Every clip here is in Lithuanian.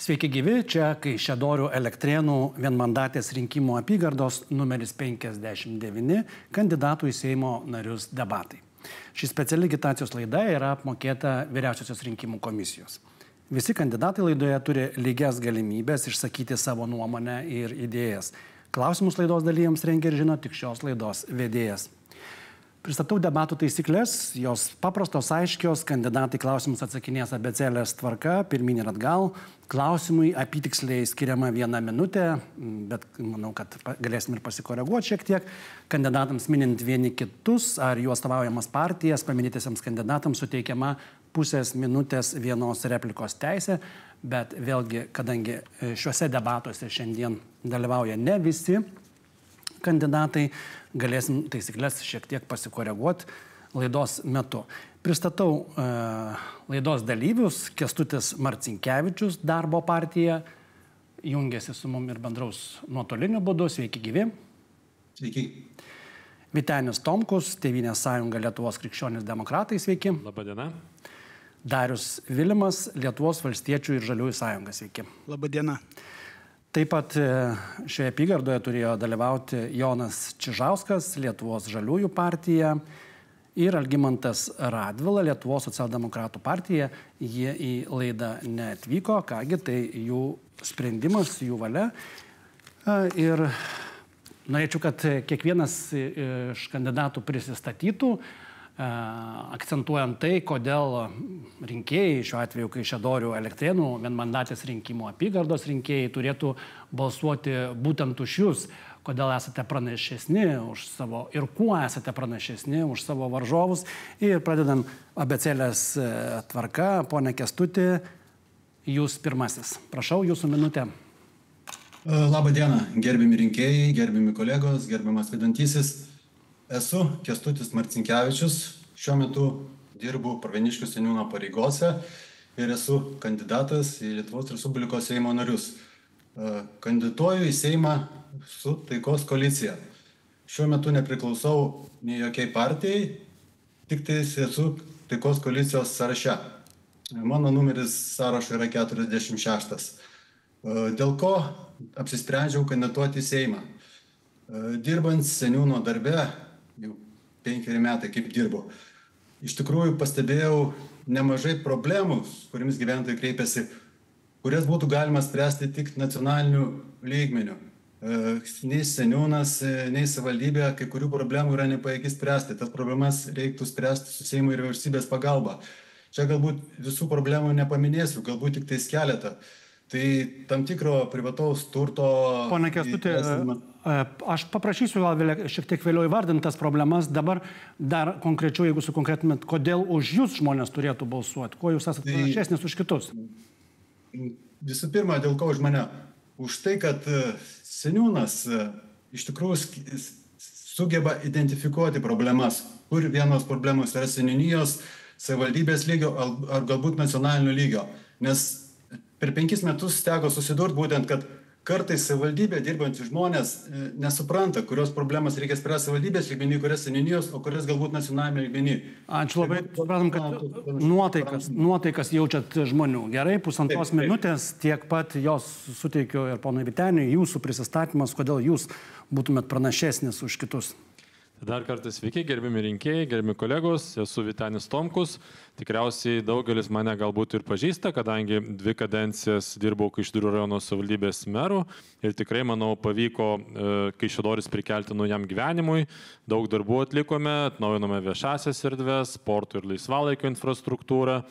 Sveiki gyvi, čia Kaišiadorių Elektrėnų vienmandatės rinkimų apygardos numeris 59 kandidatų į Seimo narius debatai. Ši speciali agitacijos laida yra apmokėta Vyriausiosios rinkimų komisijos. Visi kandidatai laidoje turi lygias galimybės išsakyti savo nuomonę ir idėjas. Klausimus laidos dalyviams rengia ir žino tik šios laidos vedėjas. Pristatau debatų taisyklės, jos paprastos, aiškios, kandidatai klausimus atsakinės abėcėlės tvarka, pirmyn ir atgal. Klausimui apytiksliai skiriama 1 minutė, bet manau, kad galėsim ir pasikoreguoti šiek tiek. Kandidatams minint vieni kitus ar jų atstovaujamas partijas, paminėtėsiams kandidatams suteikiama pusės minutės vienos replikos teisė, bet vėlgi, kadangi šiuose debatuose šiandien dalyvauja ne visi kandidatai, galėsim taisyklės šiek tiek pasikoreguoti laidos metu. Pristatau laidos dalyvius. Kęstutis Marcinkevičius, Darbo partija, jungiasi su mum ir bendraus nuotoliniu būdu. Sveiki gyvi. Sveiki. Vytenis Tomkus, Tėvynės sąjunga Lietuvos krikščionys demokratai. Sveiki. Labadiena. Darius Vilimas, Lietuvos valstiečių ir žaliųjų sąjunga. Sveiki. Labadiena. Taip pat šioje apygardoje turėjo dalyvauti Jonas Čižauskas, Lietuvos žaliųjų partija, ir Algimantas Radvila, Lietuvos socialdemokratų partija. Jie į laidą neatvyko, kągi, tai jų sprendimas, jų valia. Ir norėčiau, kad kiekvienas iš kandidatų prisistatytų, akcentuojant tai, kodėl rinkėjai, šiuo atveju Kaišiadorių Elektrėnų vienmandatės rinkimų apygardos rinkėjai, turėtų balsuoti būtent už jūs, kodėl esate pranašesni už savo ir kuo esate pranašesni už savo varžovus. Ir pradedam abėcėlės tvarka. Pone Kęstuti, jūs pirmasis. Prašau, jūsų minutė. Labą dieną, gerbiami rinkėjai, gerbiami kolegos, gerbiamas vedantysis. Esu Kęstutis Marcinkevičius, šiuo metu dirbu Pravieniškių seniūno pareigose ir esu kandidatas į Lietuvos Respublikos Seimo narius. Kandidatuoju į Seimą su Taikos koalicija. Šiuo metu nepriklausau nei jokiai partijai, tik tai esu Taikos koalicijos sąraše. Mano numeris sąrašo yra 46. Dėl ko apsisprendžiau kandidatuoti į Seimą. Dirbant seniūno darbe, jau 5 metai kaip dirbu, iš tikrųjų pastebėjau nemažai problemų, kuriams gyventojai kreipiasi, kurias būtų galima spręsti tik nacionaliniu lygmeniu. Nei seniūnas, nei savivaldybė kai kurių problemų yra nepajėgi spręsti. Tas problemas reiktų spręsti su Seimo ir vyriausybės pagalba. Čia galbūt visų problemų nepaminėsiu, galbūt tik tais keletą. Tai tam tikro privataus turto... Pone Kęstuti, aš paprašysiu gal šiek tiek vėliau įvardintas problemas. Dabar dar konkrečiau, jeigu sukonkretumėt, kodėl už jūs žmonės turėtų balsuoti? Kuo jūs esate pranašesnis už kitus? Visų pirma, dėl ko už mane? Už tai, kad seniūnas iš tikrųjų sugeba identifikuoti problemas, kur vienos problemos yra seniūnijos, savivaldybės lygio ar galbūt nacionalinio lygio. Nes per 5 metus teko susidurti būtent, kad kartais savivaldybė dirbantys žmonės nesupranta, kurios problemas reikia spręsti savivaldybės lygmenį, kurias seniūnijos, o kurias galbūt nacionalinio lygmenį. Ačiū labai. Supratom, kad nuotaikas jaučiat žmonių. Gerai, 1,5 minutės, tiek pat jos suteikiu ir ponui Vyteniui, jūsų prisistatymas, kodėl jūs būtumėt pranašesnis už kitus. Dar kartą sveiki, gerbiami rinkėjai, gerbiami kolegos, esu Vytenis Tomkus. Tikriausiai daugelis mane galbūt ir pažįsta, kadangi 2 kadencijas dirbau Kaišiadorių rajono savivaldybės meru ir tikrai, manau, pavyko Kaišiadoris prikelti naujam gyvenimui. Daug darbų atlikome, atnaujinome viešasias erdves, sporto ir laisvalaikio infrastruktūrą,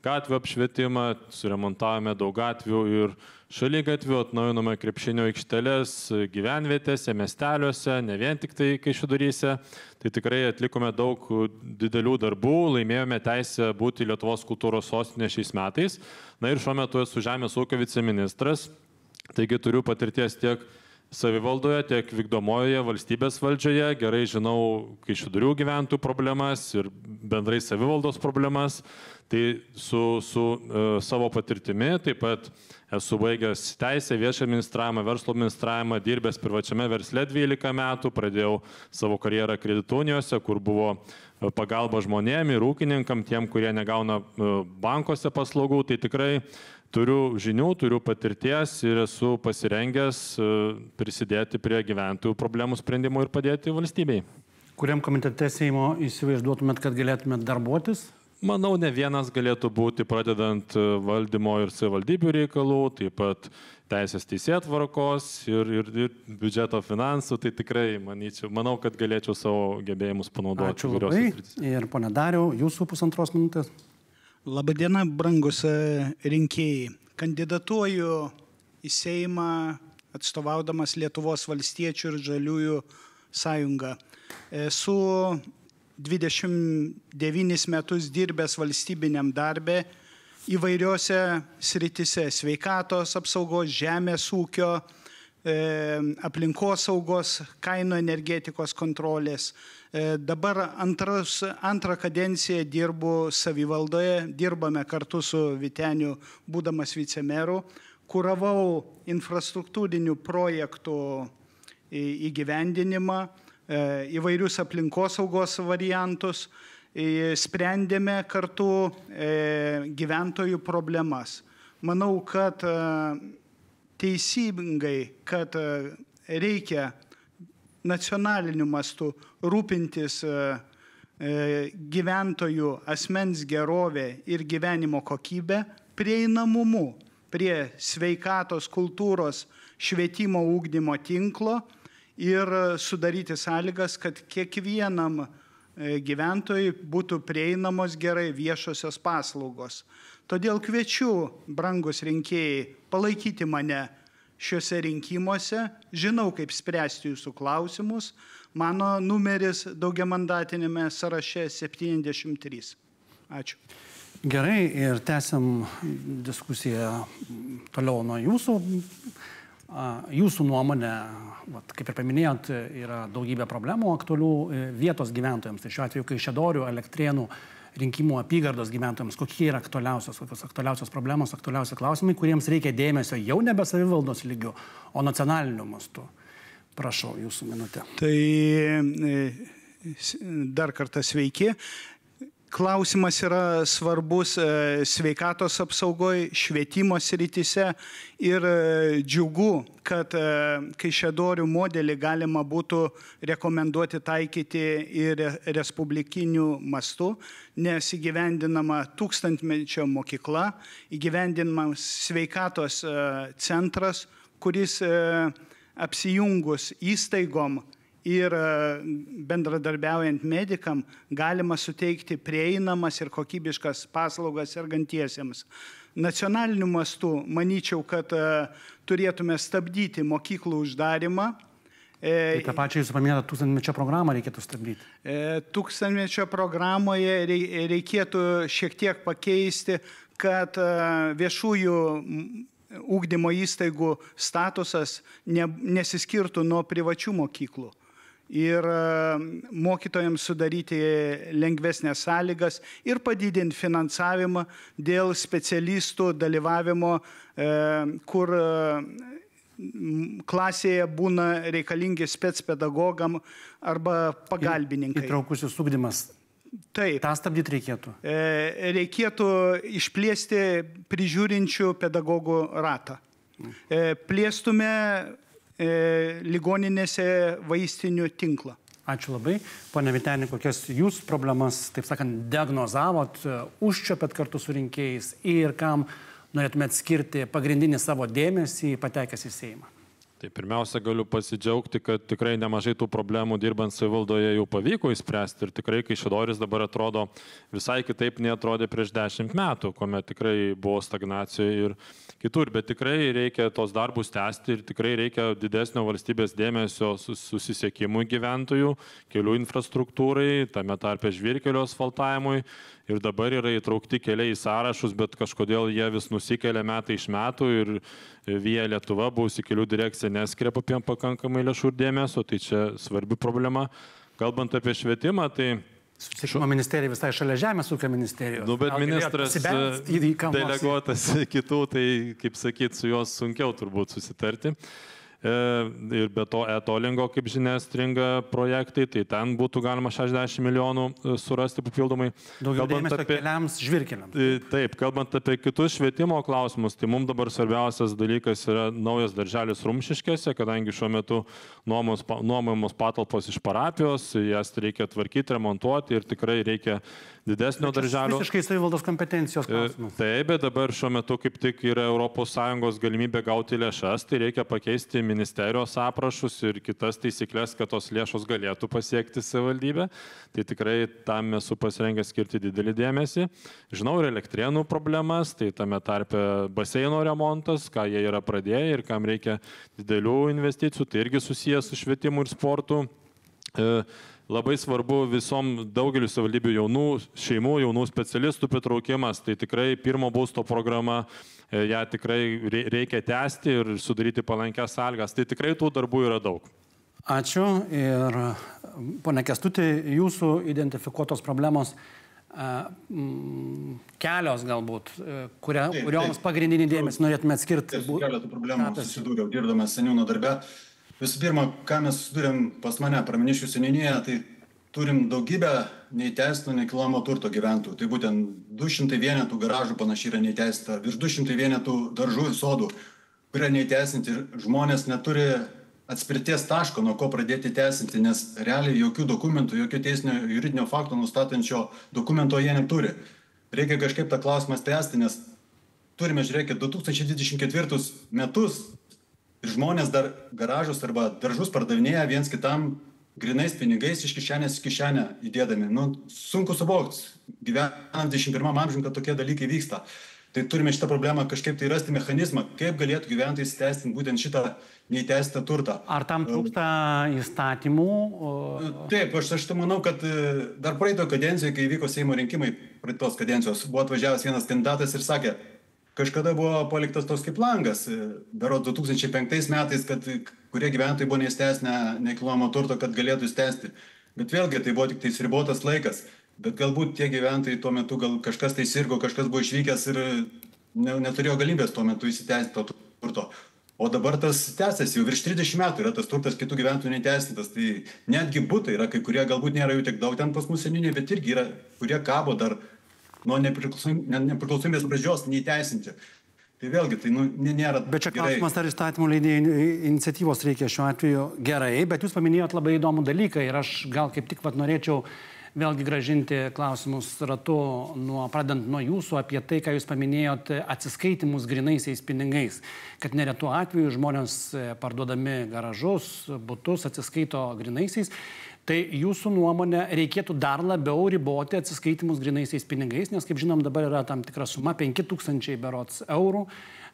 gatvių apšvietimą, suremontavome daug gatvių ir šaligatvių, atnaujinome krepšinio aikšteles gyvenvietėse, miesteliuose, ne vien tik tai Kaišiadoryse. Tai tikrai atlikome daug didelių darbų, laimėjome teisę būti Lietuvos kultūros sostinė šiais metais. Na ir šiuo metu esu Žemės ūkio viceministras, taigi turiu patirties tiek savivaldoje, tiek vykdomojoje valstybės valdžioje, gerai žinau Kaišiadorių gyventojų problemas ir bendrai savivaldos problemas. Tai su savo patirtimi taip pat esu baigęs teisę, viešą administravimą, verslo administravimą, dirbęs privačiame versle 12 metų, pradėjau savo karjerą kredito unijose, kur buvo pagalba žmonėm ir ūkininkam, tiem, kurie negauna bankuose paslaugų. Tai tikrai turiu žinių, turiu patirties ir esu pasirengęs prisidėti prie gyventojų problemų sprendimo ir padėti valstybei. Kuriam komitete Seimo įsivaizduotumėt, kad galėtumėt darbuotis? Manau, ne vienas galėtų būti, pradedant valdymo ir savivaldybių reikalų, taip pat teisės teisėtvarkos ir biudžeto finansų, tai tikrai manau, kad galėčiau savo gebėjimus panaudoti. Ačiū labai. Ir pone Dariau, jūsų 1,5 minutės. Labadiena, brangus rinkėjai. Kandidatuoju į Seimą atstovaudamas Lietuvos valstiečių ir žaliųjų sąjungą. Esu 29 metus dirbęs valstybiniam darbe įvairiose sritise - sveikatos apsaugos, žemės ūkio, aplinkos saugos, kainų energetikos kontrolės. Dabar antrą kadenciją dirbu savivaldoje, dirbame kartu su Vyteniu, būdamas vicemeru, kuravau infrastruktūrinių projektų įgyvendinimą, įvairius aplinkosaugos variantus, sprendėme kartu gyventojų problemas. Manau, kad teisingai, kad reikia nacionaliniu mastu rūpintis gyventojų asmens gerovę ir gyvenimo kokybę, prieinamumu prie sveikatos, kultūros, švietimo ugdymo tinklo ir sudaryti sąlygas, kad kiekvienam gyventojui būtų prieinamos gerai viešosios paslaugos. Todėl kviečiu, brangus rinkėjai, palaikyti mane šiuose rinkimuose. Žinau, kaip spręsti jūsų klausimus. Mano numeris daugiamandatinėme sąraše 73. Ačiū. Gerai, ir tęsiam diskusiją toliau nuo jūsų. Jūsų nuomonė, kaip ir paminėjot, yra daugybė problemų aktualių vietos gyventojams. Tai šiuo atveju Kaišiadorių, Elektrėnų rinkimų apygardos gyventojams, kokie yra aktualiausios problemos, aktualiausi klausimai, kuriems reikia dėmesio jau nebe savivaldos lygių, o nacionaliniu mastu. Prašau, jūsų minutė. Tai dar kartą sveiki. Klausimas yra svarbus sveikatos apsaugoje, švietimo srityse ir džiugu, kad Kaišiadorių modelį galima būtų rekomenduoti taikyti ir respublikiniu mastu, nes įgyvendinama tūkstantmečio mokykla, įgyvendinamas sveikatos centras, kuris apsijungus įstaigom ir bendradarbiaujant medikam galima suteikti prieinamas ir kokybiškas paslaugas sergantiesiems. Nacionaliniu mastu manyčiau, kad turėtume stabdyti mokyklų uždarimą. Tai tą pačią jūsų paminėtą tūkstantmečio programą reikėtų stabdyti. Tūkstantmečio programoje reikėtų šiek tiek pakeisti, kad viešųjų ugdymo įstaigų statusas nesiskirtų nuo privačių mokyklų. Ir mokytojams sudaryti lengvesnės sąlygas ir padidinti finansavimą dėl specialistų dalyvavimo, kur klasėje būna reikalingi specpedagogam arba pagalbininkai. Įtraukusis ugdymas. Taip. tą stabdyti reikėtų? Reikėtų išplėsti prižiūrinčių pedagogų ratą. Plėstume ligoninėse vaistinių tinklą. Ačiū labai. Pone Vyteni, kokias jūs problemas, taip sakant, diagnozavot, užčiopėt kartu su rinkėjais ir kam norėtumėt skirti pagrindinį savo dėmesį patekęs į Seimą? Tai pirmiausia, galiu pasidžiaugti, kad tikrai nemažai tų problemų dirbant savivaldoje jau pavyko įspręsti ir tikrai Kaišiadoris dabar atrodo visai kitaip neatrodė prieš 10 metų, kuomet tikrai buvo stagnacijoje ir kitur, bet tikrai reikia tos darbus tęsti ir tikrai reikia didesnio valstybės dėmesio susisiekimui gyventojų, kelių infrastruktūrai, tame tarpe žvyrkelio asfaltavimui. Ir dabar yra įtraukti keliai į sąrašus, bet kažkodėl jie vis nusikelia metai iš metų ir Via Lietuva, buvusi kelių direkcija, neskiria pakankamai lėšų ir dėmesio, tai čia svarbi problema. Kalbant apie švietimą, tai... Susisiekimo ministerija visai šalia Žemės ūkio ministerijos. Nu, bet ministras deleguotas kitų, tai, kaip sakyt, su juos sunkiau turbūt susitarti. ir be to e-tolingo, kaip žinia, stringa projektai, tai ten būtų galima 60 milijonų surasti papildomai. Daugiau dėmesio keliams, žvyrkeliams. Taip, kalbant apie kitus švietimo klausimus, tai mums dabar svarbiausias dalykas yra naujas darželis Rumšiškėse, kadangi šiuo metu nuomojamos patalpos iš parapijos, jas reikia tvarkyti, remontuoti ir tikrai reikia didesnio darželio. Visiškai savivaldos kompetencijos klausimas. Taip, bet dabar šiuo metu kaip tik yra ES galimybė gauti lėšas, tai reikia pakeisti ministerijos aprašus ir kitas taisyklės, kad tos lėšos galėtų pasiekti savivaldybę. Tai tikrai tam esu pasirengęs skirti didelį dėmesį. Žinau ir Elektrėnų problemas, tai tame tarpe baseino remontas, ką jie yra pradėję ir kam reikia didelių investicijų, tai irgi susijęs su švietimu ir sportu. Labai svarbu daugeliu savivaldybių jaunų šeimų, jaunų specialistų pritraukimas, tai tikrai pirmo būsto programa, ją tikrai reikia tęsti ir sudaryti palankias sąlygas, tai tikrai tų darbų yra daug. Ačiū ir pone Kęstuti, jūsų identifikuotos problemos kelios galbūt, kurioms pagrindinį dėmesį norėtume atskirti. Keletų problemų susidūriau, dirbdamas seniūno darbe. Visų pirma, ką mes susidūrėm pas mane Pravieniškių seniūnijoje, tai turim daugybę neįteisinto nekilnojamo turto gyventojų. Tai būtent 200 vienetų garažų panašiai yra neįteisinta, virš 200 vienetų daržų ir sodų, kurie neįteisinti ir žmonės neturi atspirties taško, nuo ko pradėti teisinti, nes realiai jokių dokumentų, jokio teisinio juridinio fakto nustatančio dokumento jie neturi. Reikia kažkaip tą klausimą spręsti, nes turime, žiūrėkit, 2024 metus ir žmonės dar garažus arba daržus pardavinėja viens kitam grinais pinigais iš kišenės į kišenę įdėdami. Sunku suvokti, gyvenant 21 amžiuje, kad tokie dalykai vyksta. Tai turime šitą problemą kažkaip tai rasti mechanizmą, kaip galėtų gyventojai įsiteisinti būtent šitą neįteisintą turtą. Ar tam trūksta įstatymų? Taip, aš manau, kad dar praeito kadencijoje, kai vyko Seimo rinkimai praeitos kadencijos, buvo atvažiavęs vienas kandidatas ir sakė, kažkada buvo paliktas toks kaip langas, berods 2005 metais, kad kurie gyventojai buvo neįsteisinę nekilnojamo turto, kad galėtų įsteisti. Bet vėlgi tai buvo tik tai ribotas laikas. Bet galbūt tie gyventojai tuo metu gal kažkas tai sirgo, kažkas buvo išvykęs ir neturėjo galimybės tuo metu įsiteisinti to turto. O dabar tas tęsiasi, jau virš 30 metų yra tas turtas kitų gyventojų neįteisintas. Tai netgi butai yra, kai kurie galbūt nėra jų tiek daug ten pas mus seniūnijoje, bet irgi yra, kurie kabo dar nuo nepriklausomybės pradžios neįteisinti. Tai vėlgi, tai nėra gerai. Bet čia klausimas, ar įstatymų leidėjų iniciatyvos reikia šiuo atveju gerai, bet jūs paminėjot labai įdomų dalyką ir aš gal kaip tik norėčiau vėlgi gražinti klausimus ratu, pradedant nuo jūsų apie tai, ką jūs paminėjot, atsiskaitimus grynaisiais pinigais, kad neretu atveju žmonės parduodami garažus, butus atsiskaito grynaisiais. Tai jūsų nuomonė reikėtų dar labiau riboti atsiskaitimus grynaisiais pinigais, nes kaip žinom dabar yra tam tikra suma 5000 berods eurų,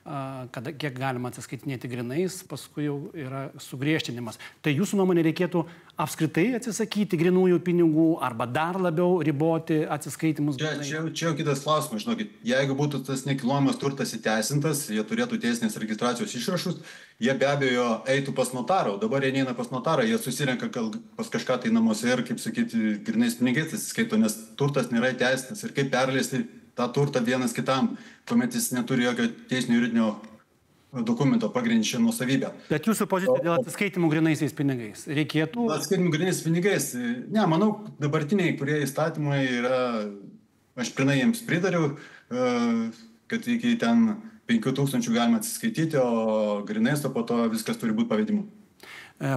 kiek galima atsiskaitinėti grynais, paskui jau yra sugriežtinimas. Tai jūsų nuomonė reikėtų apskritai atsisakyti grynųjų pinigų arba dar labiau riboti atsiskaitimus grynais? Čia jau kitas klausimas, žinokit, jeigu būtų tas nekilnojamas turtas įteisintas, jie turėtų teisinės registracijos išrašus, jie be abejo eitų pas notarą, o dabar jie neina pas notarą, jie susirenka pas kažką tai namuose ir, kaip sakyti, grynais pinigais atsiskaito, nes turtas nėra įteisintas ir kaip perleisti tą turtą vienas kitam, kuomet jis neturi jokio teisinio juridinio dokumento pagrindžiančio nuosavybę. Bet jūsų pozicija dėl atsiskaitimų grynaisiais pinigais reikėtų? Atsiskaitimų grynaisiais pinigais, ne, manau, dabartiniai, kurie įstatymai yra, aš pilnai jiems pritariu, kad iki ten 5000 galima atsiskaityti, o grynais, o po to viskas turi būti pavedimu.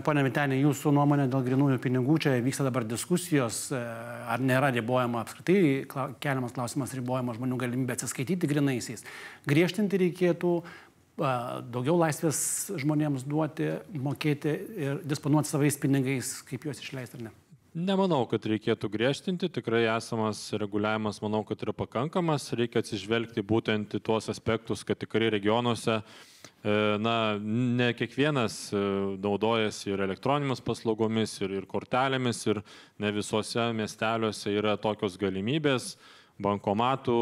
Pone Vyteni, jūsų nuomonė dėl grynųjų pinigų, čia vyksta dabar diskusijos, ar nėra ribojama apskritai, keliamas klausimas ribojama žmonių galimybė atsiskaityti grynaisiais. Griežtinti reikėtų, daugiau laisvės žmonėms duoti, mokėti ir disponuoti savais pinigais, kaip juos išleisti ar ne? Nemanau, kad reikėtų griežtinti, tikrai esamas reguliavimas, manau, kad yra pakankamas, reikia atsižvelgti būtent į tuos aspektus, kad tikrai regionuose ne kiekvienas naudojasi ir elektroninėmis paslaugomis, ir kortelėmis, ir ne visose miesteliuose yra tokios galimybės. Bankomatų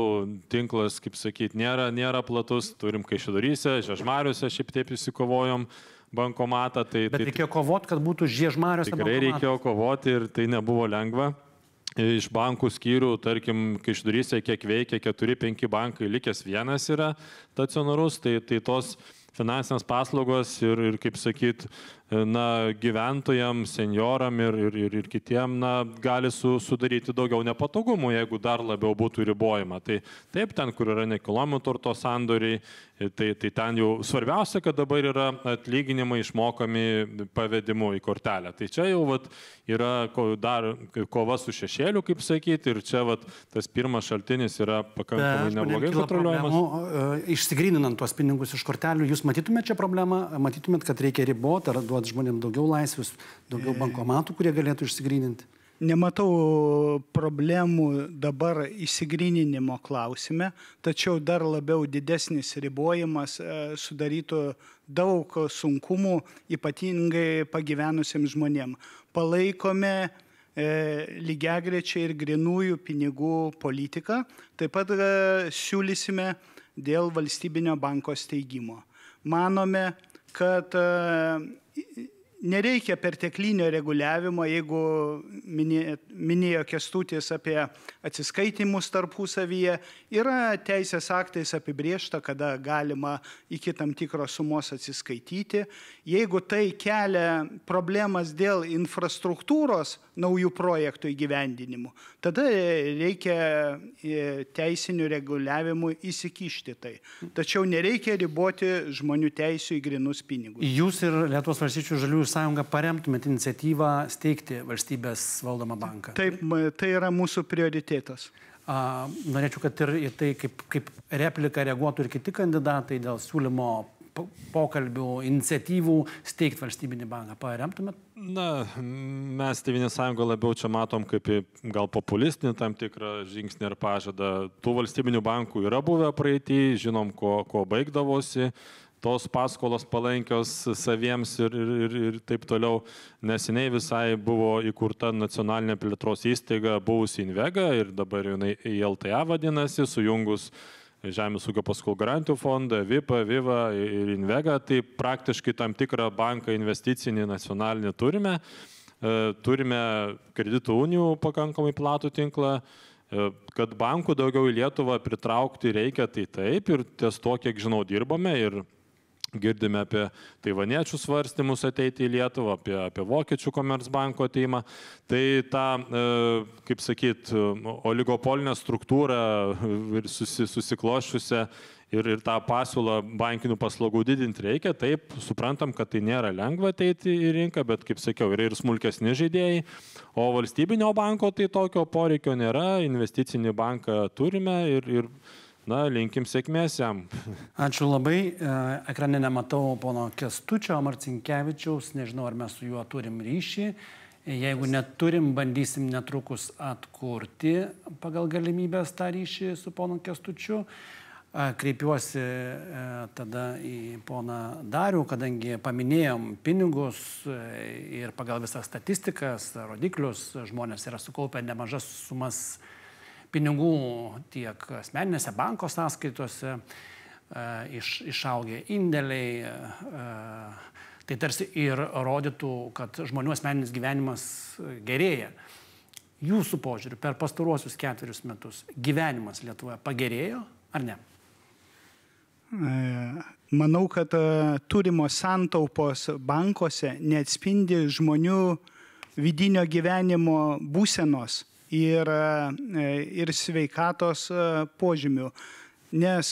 tinklas, kaip sakyti, nėra platus, turim Kaišiadoryse, Žiežmariuose šiaip taip įsikovojom bankomatą. Bet reikėjo kovoti, kad būtų Žiežmariuose bankomatas. Tikrai reikėjo kovoti ir tai nebuvo lengva. Iš bankų skyrių, tarkim, Kaišiadoryse kiek veikia, 4-5 bankai, likęs vienas yra stacionarus, tai tos finansinės paslaugos ir kaip sakyt, na, gyventojams, senjoram ir kitiem, na, gali sudaryti daugiau nepatogumų, jeigu dar labiau būtų ribojama. Tai taip, ten, kur yra nekilnojamo turto sandoriai, tai ten jau svarbiausia, kad dabar yra atlyginimai išmokami pavedimu į kortelę. Tai čia jau yra dar kova su šešėliu, kaip sakyti, ir čia tas pirmas šaltinis yra pakankamai neblogai kontroliuojamas. Išsigryninant tuos pinigus iš kortelių, jūs matytumėt čia problemą, matytumėt, kad reikia riboti ar duoti žmonėms daugiau laisvės, daugiau bankomatų, kurie galėtų išsigryninti? Nematau problemų dabar išsigryninimo klausime, tačiau dar labiau didesnis ribojimas sudarytų daug sunkumų, ypatingai pagyvenusiems žmonėms. Palaikome lygiagrečiai ir grinųjų pinigų politiką, taip pat siūlysime dėl valstybinio banko steigimo. Manome, kad nereikia perteklinio reguliavimo, jeigu minėjo Kęstutis apie atsiskaitimus tarpusavyje, yra teisės aktais apibriešta, kada galima iki tam tikros sumos atsiskaityti. Jeigu tai kelia problemas dėl infrastruktūros naujų projektų įgyvendinimų, tada reikia teisinių reguliavimų įsikišti tai. Tačiau nereikia riboti žmonių teisių į grinus pinigus. Jūs ir Lietuvos valstiečių ir žaliųjų sąjunga paremtumėt iniciatyvą steigti valstybės valdomą banką? Taip, tai yra mūsų prioritetas. Norėčiau, kad ir į tai kaip replika reaguotų ir kiti kandidatai dėl siūlymo pokalbių, iniciatyvų steigti valstybinį banką. Paremtumėt? Na, mes Tėvynės sąjunga labiau čia matom kaip gal populistinį tam tikrą žingsnį ir pažadą. Tų valstybinių bankų yra buvę praeitį, žinom, ko baigdavosi. Tos paskolos palankios saviems ir taip toliau. Neseniai visai buvo įkurta nacionalinė plėtros įstaiga, buvusi Invega ir dabar jinai ILTA vadinasi, sujungus Žemės ūkio paskolų garantijų fondą, VIPA, VIVA ir Invega. Tai praktiškai tam tikrą banką investicinį nacionalinį turime. Turime kreditų unijų pakankamai platų tinklą. Kad bankų daugiau į Lietuvą pritraukti reikia, tai taip. Ir ties to, kiek žinau, dirbame ir girdime apie taivaniečių svarstymus ateiti į Lietuvą, apie vokiečių Komercbanko ateimą. Tai tą, kaip sakyt, oligopolinę struktūrą susikloščiusią ir tą pasiūlą bankinių paslaugų didinti reikia. Taip, suprantam, kad tai nėra lengva ateiti į rinką, bet, kaip sakiau, yra ir smulkesni žaidėjai. O valstybinio banko tai tokio poreikio nėra, investicinį banką turime ir na, linkim sėkmės jam. Ačiū labai. Ekrane nematau pono Kęstučio Marcinkevičiaus. Nežinau, ar mes su juo turim ryšį. Jeigu neturim, bandysim netrukus atkurti pagal galimybės tą ryšį su ponu Kęstučiu. Kreipiuosi tada į poną Darių, kadangi paminėjom pinigus ir pagal visas statistikas, rodiklius, žmonės yra sukaupę nemažas sumas pinigų tiek asmeninėse banko sąskaitose, išaugę indėliai. Tai tarsi ir rodytų, kad žmonių asmeninis gyvenimas gerėja. Jūsų požiūriu, per pastaruosius 4 metus gyvenimas Lietuvoje pagerėjo ar ne? Manau, kad turimos santaupos bankuose neatspindi žmonių vidinio gyvenimo būsenos ir sveikatos požymių, nes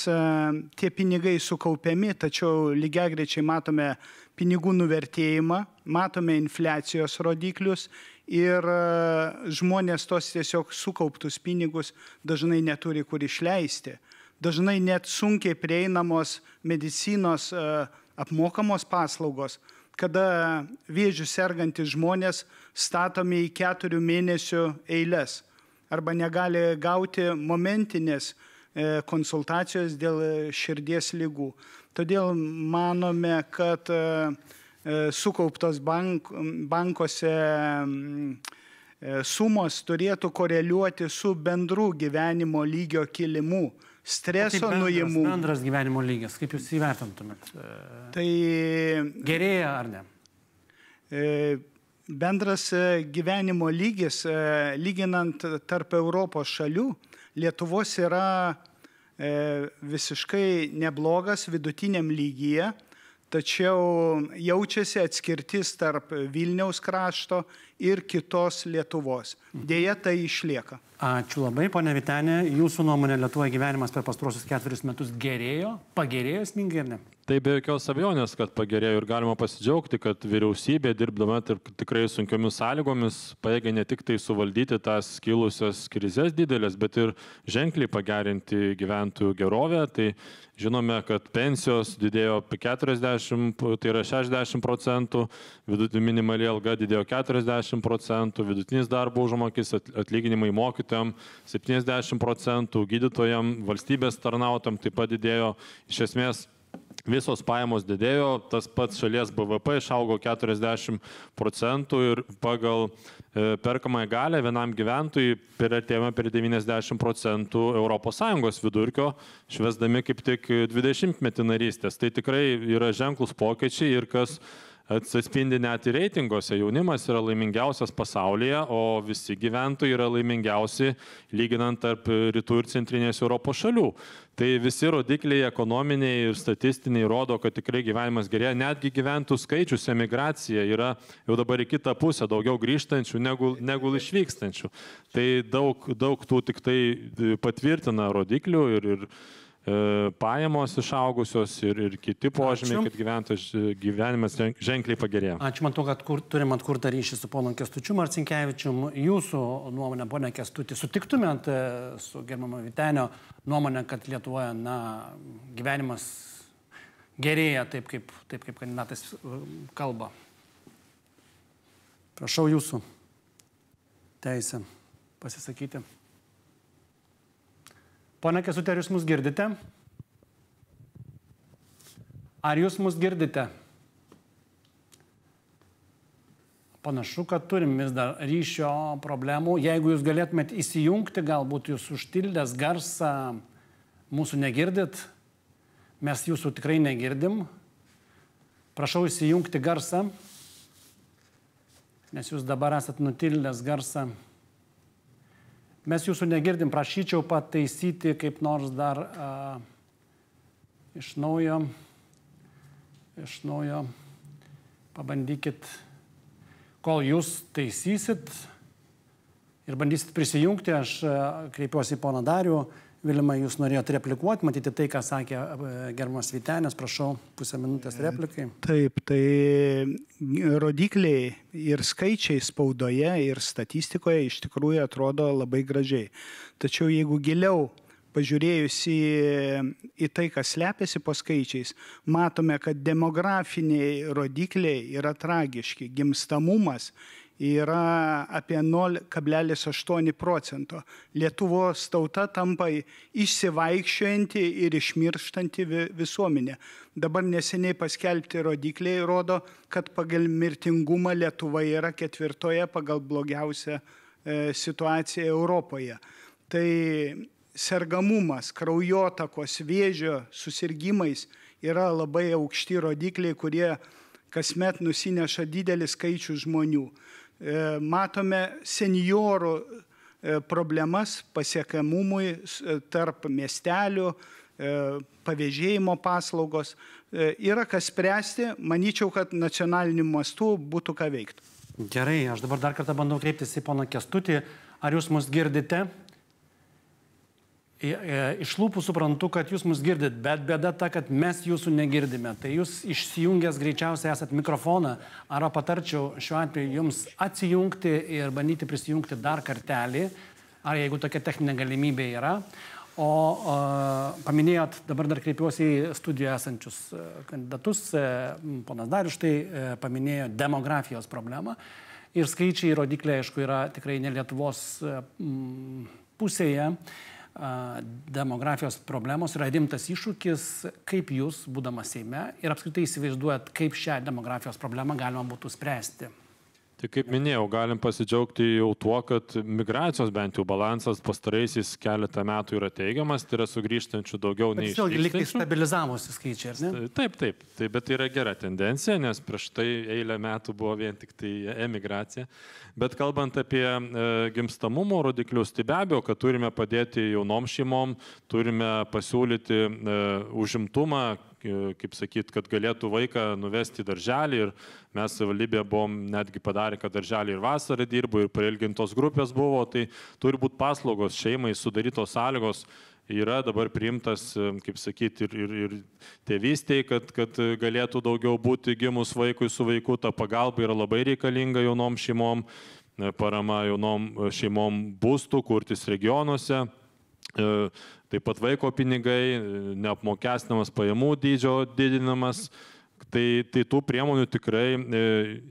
tie pinigai sukaupiami, tačiau lygiagrečiai matome pinigų nuvertėjimą, matome infliacijos rodiklius ir žmonės tos tiesiog sukauptus pinigus dažnai neturi kur išleisti. Dažnai net sunkiai prieinamos medicinos apmokamos paslaugos, kada vėžių sergantys žmonės statomi į 4 mėnesių eilės arba negali gauti momentinės konsultacijos dėl širdies ligų. Todėl manome, kad sukauptos bankuose sumos turėtų koreliuoti su bendrų gyvenimo lygio kilimu, streso nuėjimu. Bendras gyvenimo lygis, kaip jūs įvertintumėt? Tai gerėja ar ne? Bendras gyvenimo lygis, lyginant tarp Europos šalių, Lietuvos yra visiškai neblogas vidutiniam lygyje. tačiau jaučiasi atskirtis tarp Vilniaus krašto ir kitos Lietuvos. Deja, tai išlieka. Ačiū labai, ponia Vytenė. Jūsų nuomonė, Lietuvoje gyvenimas per pastaruosius 4 metus gerėjo, pagerėjo esmingai ar ne? Tai be jokios abejonės, kad pagerėjo ir galima pasidžiaugti, kad vyriausybė dirbdama tikrai sunkiomis sąlygomis pajėgia ne tik tai suvaldyti tas kilusias krizės didelės, bet ir ženkliai pagerinti gyventojų gerovę. Tai žinome, kad pensijos didėjo apie 40, tai yra 60%, minimali alga didėjo 40%, vidutinis darbo užmokestis, atlyginimai mokytojam 70%, gydytojam, valstybės tarnautojam taip pat didėjo. Iš esmės visos pajamos didėjo, tas pats šalies BVP išaugo 40% ir pagal perkamąją galę vienam gyventojui priartėjome per 90% ES vidurkio, švesdami kaip tik 20-metį narystės. Tai tikrai yra ženklus pokyčiai ir kas atsispindi net ir reitinguose. Jaunimas yra laimingiausias pasaulyje, o visi gyventojai yra laimingiausi lyginant tarp rytų ir centrinės Europos šalių. Tai visi rodikliai ekonominiai ir statistiniai rodo, kad tikrai gyvenimas gerėja. Netgi gyventojų skaičius, emigracija yra jau dabar į kitą pusę, daugiau grįžtančių negu išvykstančių. Tai daug tų tik tai patvirtina rodiklių ir pajamos išaugusios ir kiti požymiai, kad gyvenimas ženkliai pagerėjo. Ačiū, matau, kad turim atkurtą ryšį su ponu Kęstučiu Marcinkevičium. Jūsų nuomonė, pone Kęstuti, sutiktumėt su gerbiamo Vytenio nuomonė, kad Lietuvoje gyvenimas gerėja taip kaip kandidatas kalba? Prašau jūsų teisę pasisakyti. Pone Kęstuti, ar jūs mus girdite? Ar jūs mus girdite? Panašu, kad turim vis dar ryšio problemų. Jeigu jūs galėtumėt įsijungti, galbūt jūs užtildęs garsą mūsų negirdit. Mes jūsų tikrai negirdim. Prašau įsijungti garsą, nes jūs dabar esat nutildęs garsą. Mes jūsų negirdim, prašyčiau pataisyti kaip nors dar iš naujo. Pabandykit, kol jūs taisysit ir bandysit prisijungti, aš kreipiuosi į poną Darių. Vilima, jūs norėjote replikuoti, matyti tai, ką sakė gerbiamas Vytenis, prašau, pusę minutės replikai. Taip, tai rodikliai ir skaičiai spaudoje ir statistikoje iš tikrųjų atrodo labai gražiai. Tačiau jeigu giliau pažiūrėjus į tai, kas slepiasi po skaičiais, matome, kad demografiniai rodikliai yra tragiški. Gimstamumas yra apie 0,8%. Lietuvos tauta tampa išsivaikščiojanti ir išmirštanti visuomenė. Dabar neseniai paskelbti rodikliai rodo, kad pagal mirtingumą Lietuva yra 4. pagal blogiausią situaciją Europoje. Tai sergamumas, kraujotakos, vėžio susirgimais yra labai aukšti rodikliai, kurie kasmet nusineša didelį skaičių žmonių. Matome seniorų problemas pasiekamumui tarp miestelių, pavėžėjimo paslaugos. Yra kas spręsti, manyčiau, kad nacionaliniu mastu būtų ką veikti. Gerai, aš dabar dar kartą bandau kreiptis į poną Kęstutį. Ar jūs mus girdite? Iš lūpų suprantu, kad jūs mus girdit, bet bėda ta, kad mes jūsų negirdime. Tai jūs išsijungęs greičiausiai esat mikrofoną. Ar patarčiau šiuo atveju jums atsijungti ir bandyti prisijungti dar kartelį, ar jeigu tokia techninė galimybė yra. O paminėjot, dabar dar kreipiuosi į studijoje esančius kandidatus. Ponas Darius štai paminėjo demografijos problemą. Ir skaičiai, rodikliai, aišku, yra tikrai ne Lietuvos pusėje. Demografijos problemos yra rimtas iššūkis. Kaip jūs, būdamas Seime, ir apskritai įsivaizduojat, kaip šią demografijos problemą galima būtų spręsti? Tai kaip minėjau, galim pasidžiaugti jau tuo, kad migracijos bent jau balansas pastaraisiais keletą metų yra teigiamas, tai yra sugrįžtančių daugiau nei išvykstančių. Bet lyg tai stabilizavosi skaičiai, ar ne? Taip, bet tai yra gera tendencija, nes prieš tai eilę metų buvo vien tik tai emigracija. Bet kalbant apie gimstamumo rodiklius, tai be abejo, kad turime padėti jaunom šeimom, turime pasiūlyti užimtumą kaip sakyt, kad galėtų vaiką nuvesti į darželį ir mes savivaldybėje buvom netgi padarę, kad darželį ir vasarą dirbo ir pailgintos grupės buvo, tai turi būti paslaugos šeimai, sudarytos sąlygos. Yra dabar priimtas, kaip sakyti, ir tėvystėj, kad galėtų daugiau būti gimus vaikui su vaiku, ta pagalba yra labai reikalinga jaunom šeimom, parama jaunom šeimom būstų, kurtis regionuose. Taip pat vaiko pinigai, neapmokestinamas pajamų dydžio didinamas, tai tų priemonių tikrai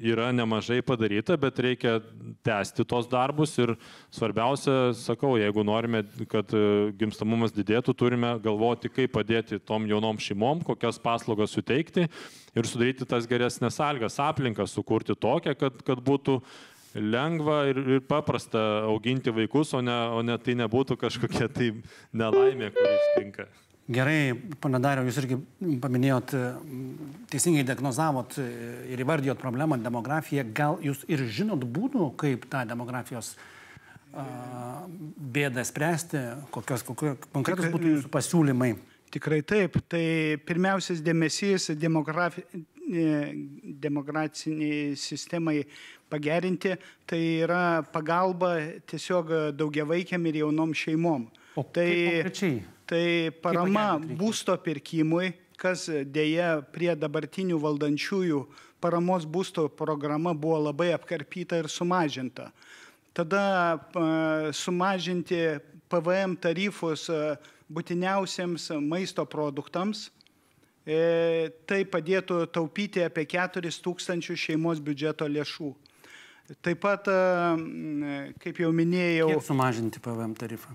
yra nemažai padaryta, bet reikia tęsti tos darbus ir svarbiausia, sakau, jeigu norime, kad gimstamumas didėtų, turime galvoti, kaip padėti tom jaunom šeimom, kokias paslaugas suteikti ir sudaryti tas geresnės sąlygas, aplinką sukurti tokią, kad būtų lengva ir paprasta auginti vaikus, o ne tai nebūtų kažkokia tai nelaimė, kuri ištinka. Gerai, pane Dariau, jūs irgi paminėjot, teisingai diagnozavot ir įvardijot problemą demografiją. Gal jūs ir žinot būdų, kaip tą demografijos bėdą spręsti, kokie konkretus būtų jūsų pasiūlymai? Tikrai taip. Tai pirmiausias dėmesys demografiniai sistemai pagerinti, tai yra pagalba tiesiog daugiavaikiam ir jaunom šeimom. Tai parama būsto pirkimui, kas dėja prie dabartinių valdančiųjų paramos būsto programa buvo labai apkarpyta ir sumažinta. Tada sumažinti PVM tarifus būtiniausiems maisto produktams. Tai padėtų taupyti apie 4 000 šeimos biudžeto lėšų. Taip pat, kaip jau minėjau... Kiek sumažinti PVM tarifą?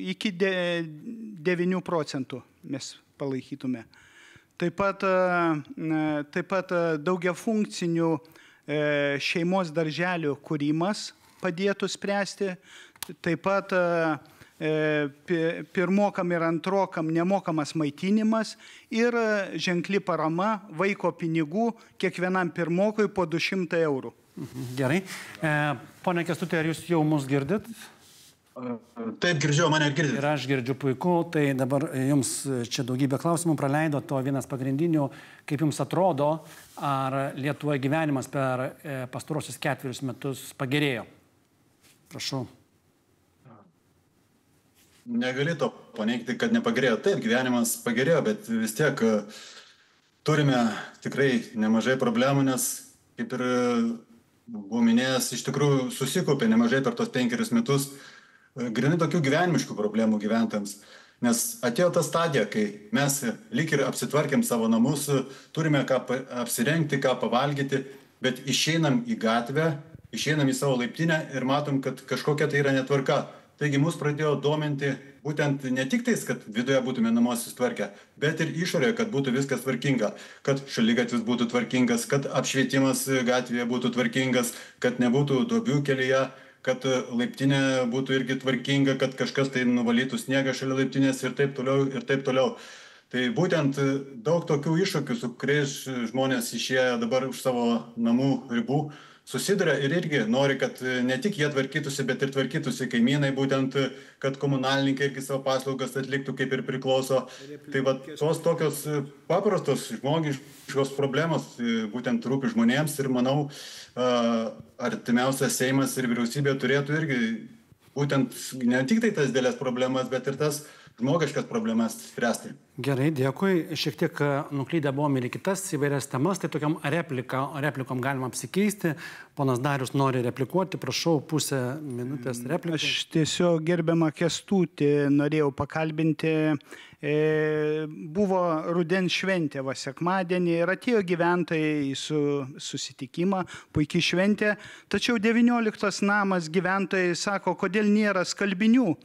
Iki 9% mes palaikytume. Taip pat daugiafunkcinių šeimos darželių kūrimas padėtų spręsti. Taip pat pirmokam ir antrokam nemokamas maitinimas ir ženkli parama vaiko pinigų kiekvienam pirmokui po 200 eurų. Gerai. Pone Kęstuti, ar jūs jau mus girdit? Taip, girdžiu, mane ir girdit. Ir aš girdžiu, puiku. Tai dabar jums čia daugybė klausimų praleido, to vienas pagrindinių. Kaip jums atrodo, ar Lietuvoje gyvenimas per pastarosius 4 metus pagerėjo? Prašau. Negali to paneigti, kad nepagerėjo. Taip, gyvenimas pagerėjo, bet vis tiek turime tikrai nemažai problemų, nes, kaip ir buvo minėjęs, iš tikrųjų susikaupė nemažai per tos 5 metus grinai tokių gyvenimiškų problemų gyventojams. Nes atėjo ta stadija, kai mes lyg ir apsitvarkėm savo namus, turime ką apsirengti, ką pavalgyti, bet išeinam į gatvę, išeinam į savo laiptinę ir matom, kad kažkokia tai yra netvarka. Taigi mus pradėjo dominti būtent ne tik tais, kad viduje būtume namus sutvarkę, bet ir išorėje, kad būtų viskas tvarkinga, kad šaligatvis būtų tvarkingas, kad apšvietimas gatvėje būtų tvarkingas, kad nebūtų duobių kelyje, kad laiptinė būtų irgi tvarkinga, kad kažkas tai nuvalytų sniegą šalia laiptinės ir taip toliau ir taip toliau. Tai būtent daug tokių iššūkių, su kuriais žmonės išėję dabar už savo namų ribų, susiduria ir irgi nori, kad ne tik jie tvarkytųsi, bet ir tvarkytųsi kaimynai, būtent, kad komunalininkai irgi savo paslaugas atliktų kaip ir priklauso. Tai va, tos tokios paprastos žmogiškos problemos būtent rūpi žmonėms ir manau, artimiausias Seimas ir vyriausybė turėtų irgi būtent ne tik tai tas didelės problemas, bet ir tas žmogiškas problemas spręsti. Gerai, dėkui. Šiek tiek nuklydę buvom ir į kitas įvairias temas, tai tokiam replikom galima apsikeisti. Ponas Darius nori replikuoti, prašau, pusę minutės replikai. Aš tiesiog gerbiamą Kęstutį norėjau pakalbinti. Buvo rudens šventė, sekmadienį, ir atėjo gyventojai į susitikimą, puikiai šventė, tačiau 19 namas gyventojai sako, kodėl nėra skalbinių.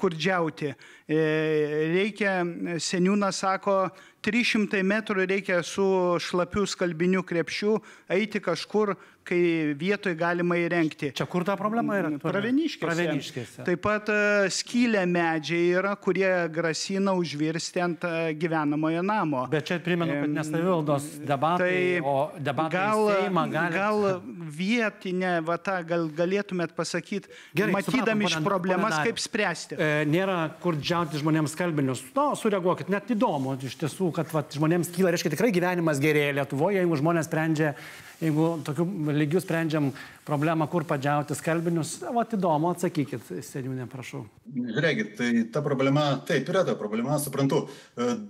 Kur džiauti. Reikia, seniūnas sako, 300 metrų reikia su šlapiu skalbiniu krepšiu eiti kažkur, kai vietoj galima įrengti. Čia kur ta problema yra? Pravieniškėse. Taip pat skylę medžiai yra, kurie grasina užvirsti ant gyvenamojo namo. Bet čia primenu, kad ne savivaldos debatai, o debatai Seimą gali... Gal vietinė, gal galėtumėt pasakyti, matydami iš problemas, kaip spręsti. Nėra kur džiauti žmonėms skalbinius. Sureaguokit, net įdomu iš tiesų, kad žmonėms kyla, reiškia, tikrai gyvenimas gerėja Lietuvoje, jeigu žmonės sprendžia, jeigu tokiu lygiu sprendžiam problemą, kur padžiauti skalbinius, įdomu, atsakykit, seniūnė, prašau. Žiūrėkit, tai ta problema, taip yra ta problema, suprantu,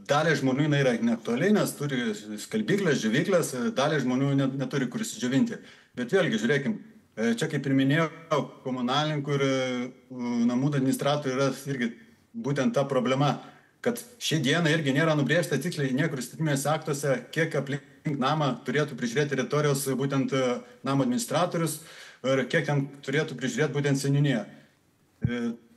dalį žmonių yra neaktualiai, nes turi skalbyklės, džiovyklės, dalį žmonių neturi kur įsidžiovinti. Bet vėlgi, žiūrėkim, čia kaip ir minėjau, komunalininkų ir namų administratorių yra irgi būtent ta problema, kad šį dieną irgi nėra nubrėžta tiksliai niekur įstatymės aktuose, kiek aplink namą turėtų prižiūrėti teritorijos būtent namo administratorius ir kiek ten turėtų prižiūrėti būtent seniūnija.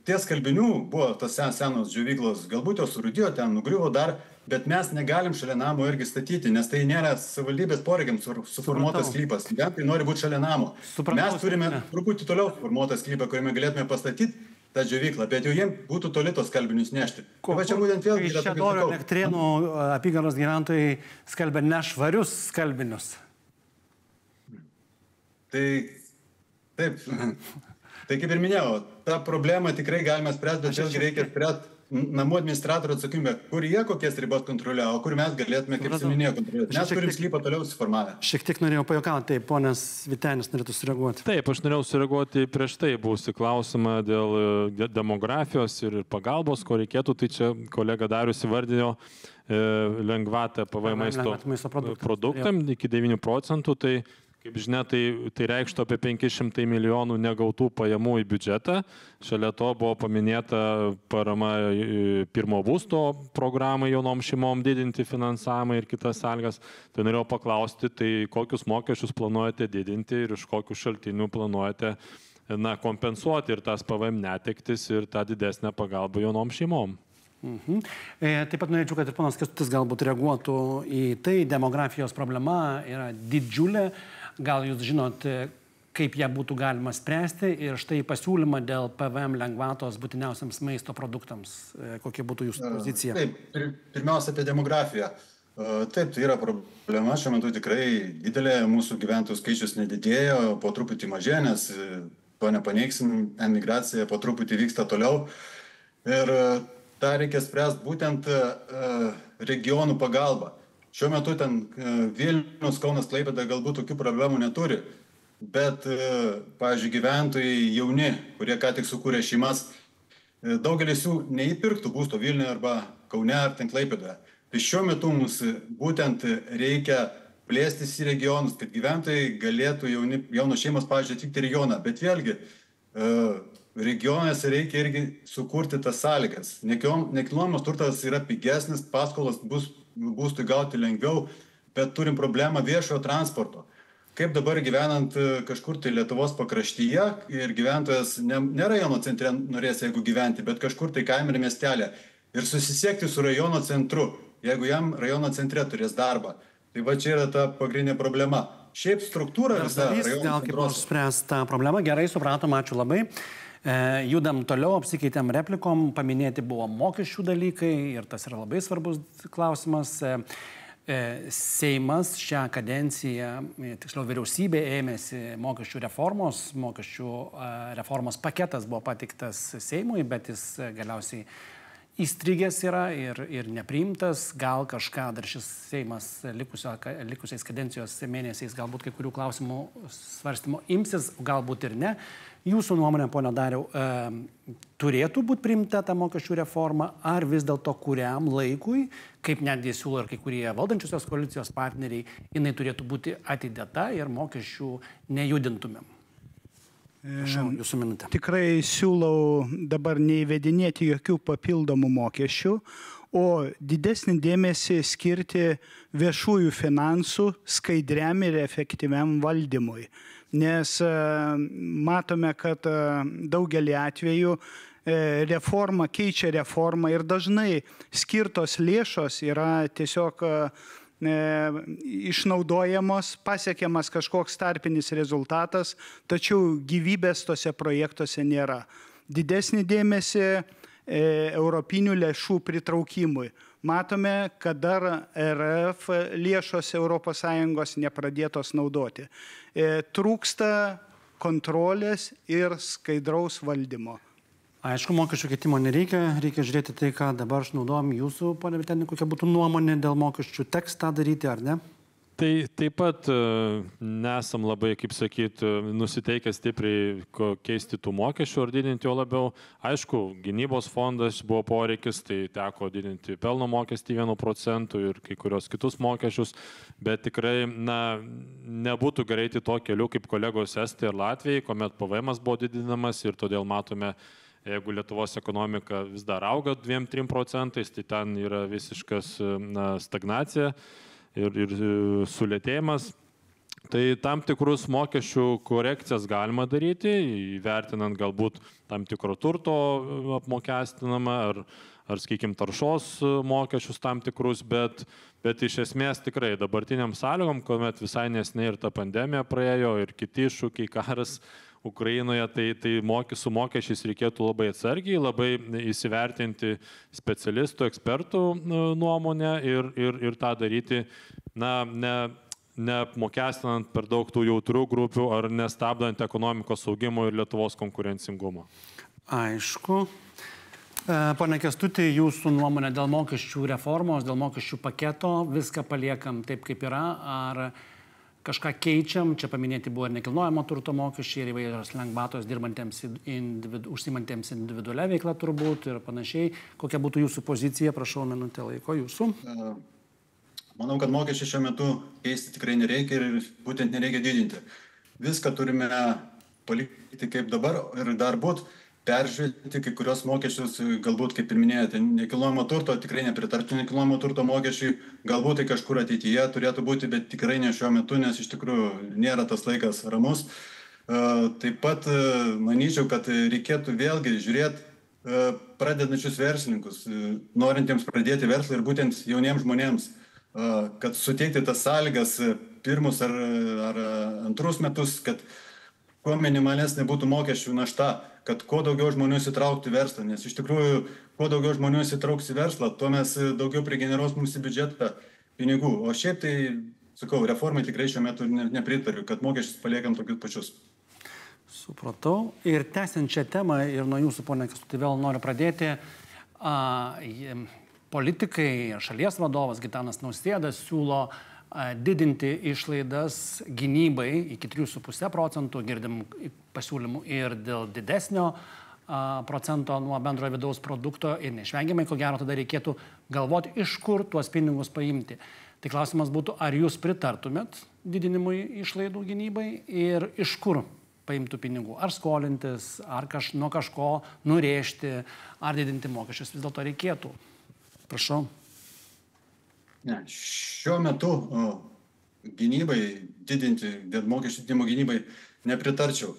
Tie skalbinių buvo tos senos džiovyklos, galbūt jos surūdijo, ten nugriuvo dar, bet mes negalim šalia namo irgi statyti, nes tai nėra savivaldybės poreikiams suformuotas sklypas. Gyventojai nori būti šalia namo. Mes turime truputį toliau suformuotą sklypą, kuriame galėtume pastatyti tą džiovyklą, bet jau jiems būtų toli tos skalbinius nešti. Kaišiadorių Elektrėnų apygardos gyventojai skalbia nešvarius skalbinius. Tai taip, tai kaip ir minėjau, tą problemą tikrai galime spręsti, bet vėlgi reikia spręsti namų administratorių atsakymybę, kur jie kokias ribas kontroliuoja, o kur mes galėtume, kaip minėjau, kontroliuoti. Mes turim sklypą toliau suformavę. Šiek tiek norėjau pajuokauti, taip, ponas Vytenis norėtų sureaguoti. Taip, aš norėjau sureaguoti prieš tai buvusi klausimą dėl demografijos ir pagalbos, ko reikėtų, tai čia kolega Darius įvardino lengvatą PVM maisto produktam iki 9%, tai kaip žinia, tai reikštų apie 500 milijonų negautų pajamų į biudžetą. Šalia to buvo paminėta parama pirmo būsto programai jaunom šeimom didinti finansavimą ir kitas sąlygas. Tai norėjau paklausti, tai kokius mokesčius planuojate didinti ir iš kokių šaltinių planuojate kompensuoti ir tas PVM netektis ir tą didesnę pagalbą jaunom šeimom. Taip pat norėčiau, kad ir ponas Kęstutis galbūt reaguotų į tai. Demografijos problema yra didžiulė. Gal jūs žinot, kaip ją būtų galima spręsti ir štai pasiūlymą dėl PVM lengvatos būtiniausiams maisto produktams. Kokia būtų jūsų pozicija? Taip, pirmiausia apie demografiją. Taip, tai yra problema. Šiuo metu tikrai didelė, mūsų gyventojų skaičius nedidėjo, po truputį mažėja, nes to nepaneigsim, emigracija po truputį vyksta toliau. Ir tą reikia spręsti būtent regionų pagalba. Šiuo metu ten Vilnius, Kaunas, Klaipėda galbūt tokių problemų neturi, bet, pavyzdžiui, gyventojai jauni, kurie ką tik sukūrė šeimas, daugelis jų neįpirktų būsto Vilniuje arba Kaune ar ten Klaipėdoje. Tai šiuo metu mums būtent reikia plėstis į regionus, kad gyventojai galėtų jaunos šeimos, pavyzdžiui, atvykti į regioną, bet vėlgi regionuose reikia irgi sukurti tas sąlygas. Nekilnojamas turtas yra pigesnis, paskolos bus būstui gauti lengviau, bet turim problemą viešojo transporto. Kaip dabar gyvenant kažkur tai Lietuvos pakraštyje ir gyventojas ne rajono centre norės, jeigu gyventi, bet kažkur tai kaime ir miestelė. Ir susisiekti su rajono centru, jeigu jam rajono centre turės darbą. Tai va čia yra ta pagrindinė problema. Šiaip struktūra visa rajono centros. Gal kaip nors spręs tą problemą. Gerai, supratom, ačiū labai. Judam toliau, apsikeitėm replikom, paminėti buvo mokesčių dalykai ir tas yra labai svarbus klausimas. Seimas šią kadenciją, tiksliau vyriausybė ėmėsi mokesčių reformos. Mokesčių reformos paketas buvo pateiktas Seimui, bet jis galiausiai įstrigęs yra ir nepriimtas. Gal kažką dar šis Seimas likusiais kadencijos mėnesiais galbūt kai kurių klausimų svarstymo imsis, galbūt ir ne. Jūsų nuomonė, ponia Dariau, turėtų būti priimta ta mokesčių reforma, ar vis dėlto kuriam laikui, kaip netgi siūlo ir kai kurie valdančiosios koalicijos partneriai, jinai turėtų būti atidėta ir mokesčių nejudintumėm? Prašau, jūsų minutė. Tikrai siūlau dabar neįvedinėti jokių papildomų mokesčių, o didesnį dėmesį skirti viešųjų finansų skaidriam ir efektyviam valdymui. Nes matome, kad daugelį atvejų reforma keičia reformą ir dažnai skirtos lėšos yra tiesiog išnaudojamos, pasiekiamas kažkoks tarpinis rezultatas, tačiau gyvybės tose projektuose nėra. Didesnį dėmesį europinių lėšų pritraukimui. Matome, kad dar RF lėšos ES nepradėtos naudoti. Trūksta kontrolės ir skaidraus valdymo. Aišku, mokesčių keitimo nereikia, reikia žiūrėti tai, ką dabar išnaudojam. Jūsų, pone Vyteni, kokia būtų nuomonė dėl mokesčių, teks tą daryti ar ne? Tai taip pat nesam labai, kaip sakyti, nusiteikę stipriai keisti tų mokesčių ar didinti jo labiau. Aišku, gynybos fondas buvo poreikis, tai teko didinti pelno mokestį 1% ir kai kurios kitus mokesčius, bet tikrai nebūtų gerai eiti to keliu kaip kolegos Estija ir Latvijai, kuomet PVM buvo didinamas ir todėl matome, jeigu Lietuvos ekonomika vis dar auga 2-3%, tai ten yra visiškas stagnacija ir sulėtėjimas. Tai tam tikrus mokesčių korekcijas galima daryti, įvertinant galbūt tam tikro turto apmokestinamą ar sakykime, taršos mokesčius tam tikrus, bet iš esmės tikrai dabartiniam sąlygom, kuomet visai nesnei ir ta pandemija praėjo ir kiti iššūkiai, karas Ukrainoje, tai su mokesčiais reikėtų labai atsargiai, labai įsivertinti specialistų, ekspertų nuomonę ir tą daryti, neapmokestinant per daug tų jautrių grupių ar nestabdant ekonomikos augimo ir Lietuvos konkurencingumo. Aišku. Pone Kęstuti, jūsų nuomonė dėl mokesčių reformos, dėl mokesčių paketo, viską paliekam taip, kaip yra, ar kažką keičiam, čia paminėti buvo ir nekilnojamo turto mokesčiai, ir įvairios lengvatos dirbantiems, užsimantiems individualią veiklą turbūt ir panašiai. Kokia būtų jūsų pozicija, prašau minutę laiko jūsų? Manau, kad mokesčiai šiuo metu keisti tikrai nereikia ir būtent nereikia didinti. Viską turime palikti kaip dabar ir dar būt peržiūrėti kai kurios mokesčius, galbūt, kaip ir minėjote, nekilnojamo turto, tikrai nepritarčiau nekilnojamo turto mokesčiui, galbūt tai kažkur ateityje turėtų būti, bet tikrai ne šiuo metu, nes iš tikrųjų nėra tas laikas ramus. Taip pat manyčiau, kad reikėtų vėlgi žiūrėti pradedančius verslininkus, norintiems pradėti verslą ir būtent jauniems žmonėms, kad suteikti tas sąlygas pirmus ar antrus metus, kad kuo minimalesnė būtų mokesčių našta, kad kuo daugiau žmonių įsitrauktų į verslą, nes iš tikrųjų, kuo daugiau žmonių įsitrauks į verslą, tuo mes daugiau prigeneruos mūsų biudžetą pinigų. O šiaip tai, sakau, reformai tikrai šiuo metu nepritariu, kad mokesčius paliekam tokius pačius. Supratau. Ir tęsiant šią temą ir nuo jūsų, pone Kęstuti, vėl noriu pradėti. Politikai, šalies vadovas Gitanas Nausėda siūlo didinti išlaidas gynybai iki 3,5%, girdim pasiūlymų ir dėl didesnio procento nuo bendrojo vidaus produkto ir neišvengiamai, ko gero, tada reikėtų galvoti, iš kur tuos pinigus paimti. Tai klausimas būtų, ar jūs pritartumėt didinimui išlaidų gynybai ir iš kur paimtų pinigų? Ar skolintis, ar nuo kažko nurėžti, ar didinti mokesčius vis dėlto reikėtų? Prašau. Ne, šiuo metu gynybai didinti, dėl mokesčių didinimo gynybai nepritarčiau.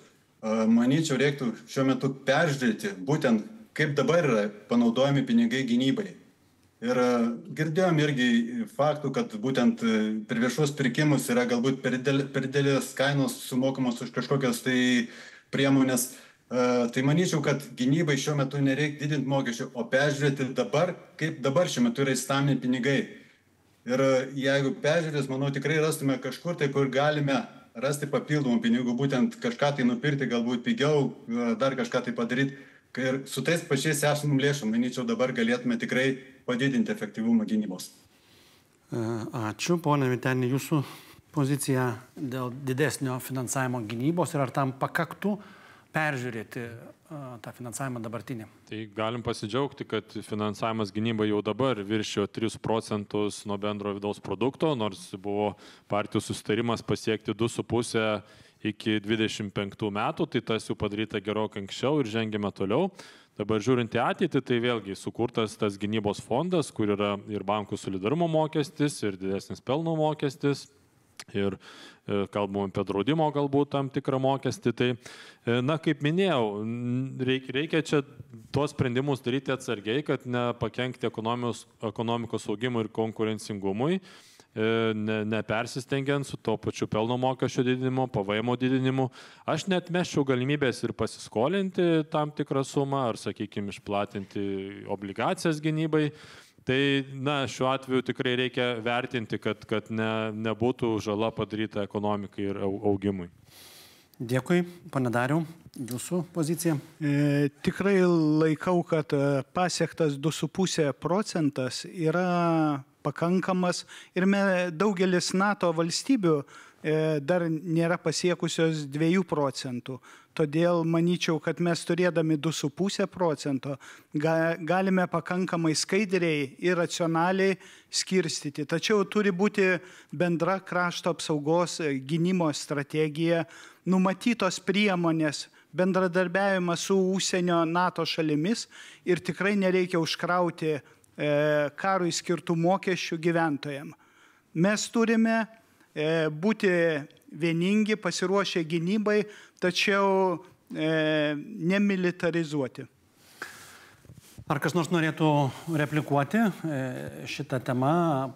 Manyčiau, reiktų šiuo metu peržiūrėti būtent, kaip dabar yra panaudojami pinigai gynybai. Ir girdėjom irgi faktų, kad būtent per viešos pirkimus yra galbūt per didelės kainos sumokamos už kažkokias tai priemonės. Tai manyčiau, kad gynybai šiuo metu nereikia didinti mokesčių, o peržiūrėti dabar, kaip dabar šiuo metu yra įstatymi pinigai. Ir jeigu peržiūrės, manau, tikrai rastume kažkur tai, kur galime rasti papildomų pinigų, būtent kažką tai nupirkti, galbūt pigiau, dar kažką tai padaryti. Ir su tais pačiais esamų lėšų, manyčiau, dabar galėtume tikrai padidinti efektyvumą gynybos. Ačiū, pone Vyteni, jūsų pozicija dėl didesnio finansavimo gynybos ir ar tam pakaktų peržiūrėti tą finansavimą dabartinį? Tai galim pasidžiaugti, kad finansavimas gynybai jau dabar viršijo 3% nuo bendro vidaus produkto, nors buvo partijų susitarimas pasiekti 2,5 iki 25 metų, tai tas jau padaryta gerokai anksčiau ir žengėme toliau. Dabar žiūrint į ateitį, tai vėlgi sukurtas tas gynybos fondas, kur yra ir bankų solidarumo mokestis, ir didesnis pelno mokestis, ir kalbam apie draudimo galbūt tam tikrą mokestį. Tai, kaip minėjau, reikia čia tuos sprendimus daryti atsargiai, kad nepakenkti ekonomikos augimui ir konkurencingumui. nepersistengiant su to pačiu pelno mokesčio didinimu, PVM didinimu. Aš net meščiau galimybės ir pasiskolinti tam tikrą sumą, ar, sakykime, išplatinti obligacijas gynybai. Tai, šiuo atveju tikrai reikia vertinti, kad nebūtų žala padaryta ekonomikai ir augimui. Dėkui, pane Dariau, jūsų pozicija. Tikrai laikau, kad pasiektas 2,5% yra pakankamas ir daugelis NATO valstybių dar nėra pasiekusios 2%. Todėl manyčiau, kad mes turėdami 2,5% galime pakankamai skaidriai ir racionaliai skirstyti. Tačiau turi būti bendra krašto apsaugos gynimo strategija, numatytos priemonės, bendradarbiavimas su užsienio NATO šalimis ir tikrai nereikia užkrauti karui skirtų mokesčių gyventojams. Mes turime būti vieningi, pasiruošę gynybai, tačiau nemilitarizuoti. Ar kas nors norėtų replikuoti šitą temą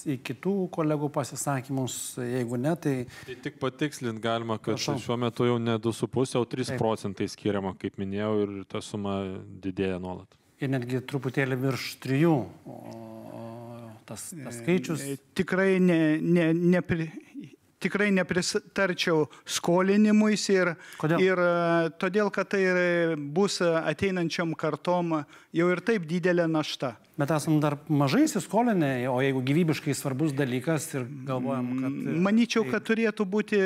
į kitų kolegų pasisakymus? Jeigu ne, tai... Tai tik patikslinti galima, kad šiuo metu jau ne 2,5, o 3% skiriama, kaip minėjau, ir ta suma didėja nuolat. Ir netgi truputėlį virš 3, tas skaičius. Tikrai nepritarčiau skolinimuisi ir todėl, kad tai bus ateinančiam kartom jau ir taip didelė našta. Bet esam dar mažai įsiskolinę, o jeigu gyvybiškai svarbus dalykas ir galvojam, kad... Manyčiau, kad turėtų būti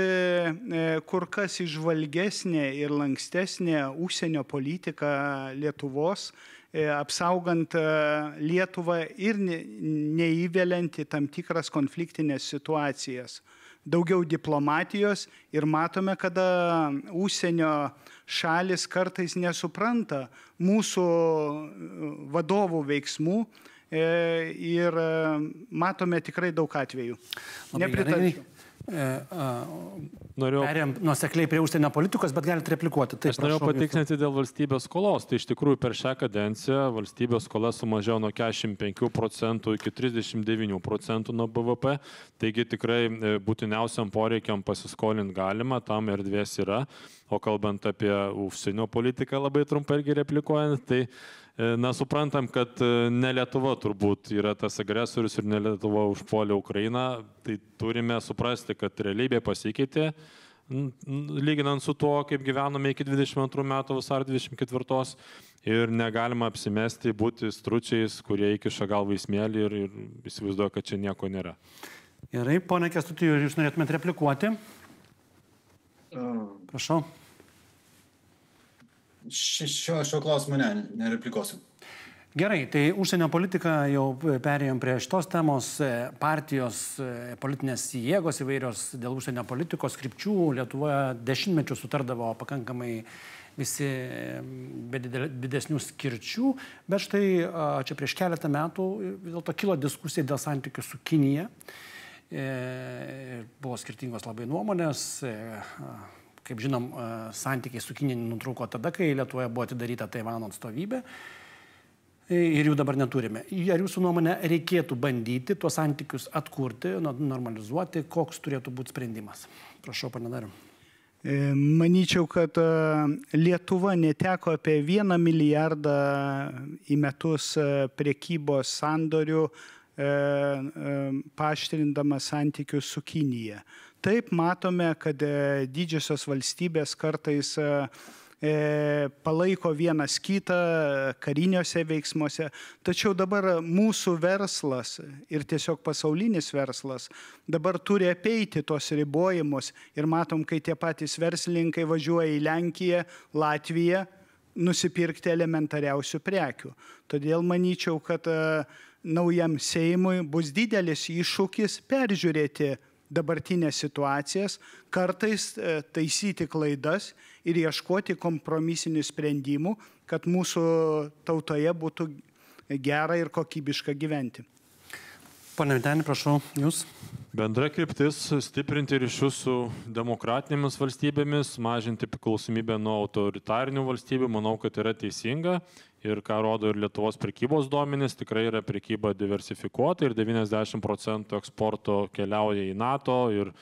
kur kas išvalgesnė ir lankstesnė užsienio politika Lietuvos, apsaugant Lietuvą ir neįveliant į tam tikras konfliktinės situacijas. Daugiau diplomatijos ir matome, kada užsienio šalis kartais nesupranta mūsų vadovų veiksmų ir matome tikrai daug atvejų. Nepritarčiau. Perėjom nuosekliai prie užsienio politikos, bet galite replikuoti. Aš norėjau patikslinti dėl valstybės skolos. Tai iš tikrųjų per šią kadenciją valstybės skola sumažėjo nuo 45% iki 39% nuo BVP. Taigi tikrai būtiniausiam poreikiam pasiskolinti galima, tam erdvės yra. O kalbant apie užsienio politiką labai trumpai irgi replikuojant, tai suprantam, kad ne Lietuva turbūt yra tas agresorius ir ne Lietuva užpuolė Ukrainą, tai turime suprasti, kad realybė pasikeitė, lyginant su tuo, kaip gyvenome iki 22 metų vasario 24 ir negalima apsimesti būti stručiais, kurie įkiša galvą į smėlį ir įsivaizduoja, kad čia nieko nėra. Gerai, pone Kęstuti, jūs norėtumėte replikuoti? Prašau. Šio klausimo nereplikuosiu. Gerai, tai užsienio politika jau perėjom prie šitos temos. Partijos, politinės jėgos įvairios dėl užsienio politikos krypčių Lietuvoje dešimtmečių sutardavo pakankamai visi be didesnių skirčių, bet štai čia prieš keletą metų vis dėlto kilo diskusija dėl santykių su Kinija. Buvo skirtingos labai nuomonės. Kaip žinom, santykiai su Kinija nutrūko tada, kai Lietuvoje buvo atidaryta Taivano atstovybė ir jų dabar neturime. Ar jūsų nuomonė reikėtų bandyti tuos santykius atkurti, normalizuoti, koks turėtų būti sprendimas? Prašau, pane Dariau. Manyčiau, kad Lietuva neteko apie 1 milijardą į metus prekybos sandorių paaštrindama santykius su Kinija. Taip matome, kad didžiosios valstybės kartais palaiko vienas kitą kariniuose veiksmuose, tačiau dabar mūsų verslas ir tiesiog pasaulinis verslas dabar turi apeiti tos ribojimus ir matom, kai tie patys verslininkai važiuoja į Lenkiją, Latviją nusipirkti elementariausių prekių. Todėl manyčiau, kad naujam Seimui bus didelis iššūkis peržiūrėti dabartinės situacijas, kartais taisyti klaidas ir ieškoti kompromisinių sprendimų, kad mūsų tautoje būtų gera ir kokybiška gyventi. Pone Vyteni, prašau, jūs. Bendra kryptis - stiprinti ryšius su demokratinėmis valstybėmis, mažinti priklausomybę nuo autoritarinių valstybių, manau, kad yra teisinga. Ir ką rodo ir Lietuvos prekybos duomenys, tikrai yra prekyba diversifikuota ir 90% eksporto keliauja į NATO ir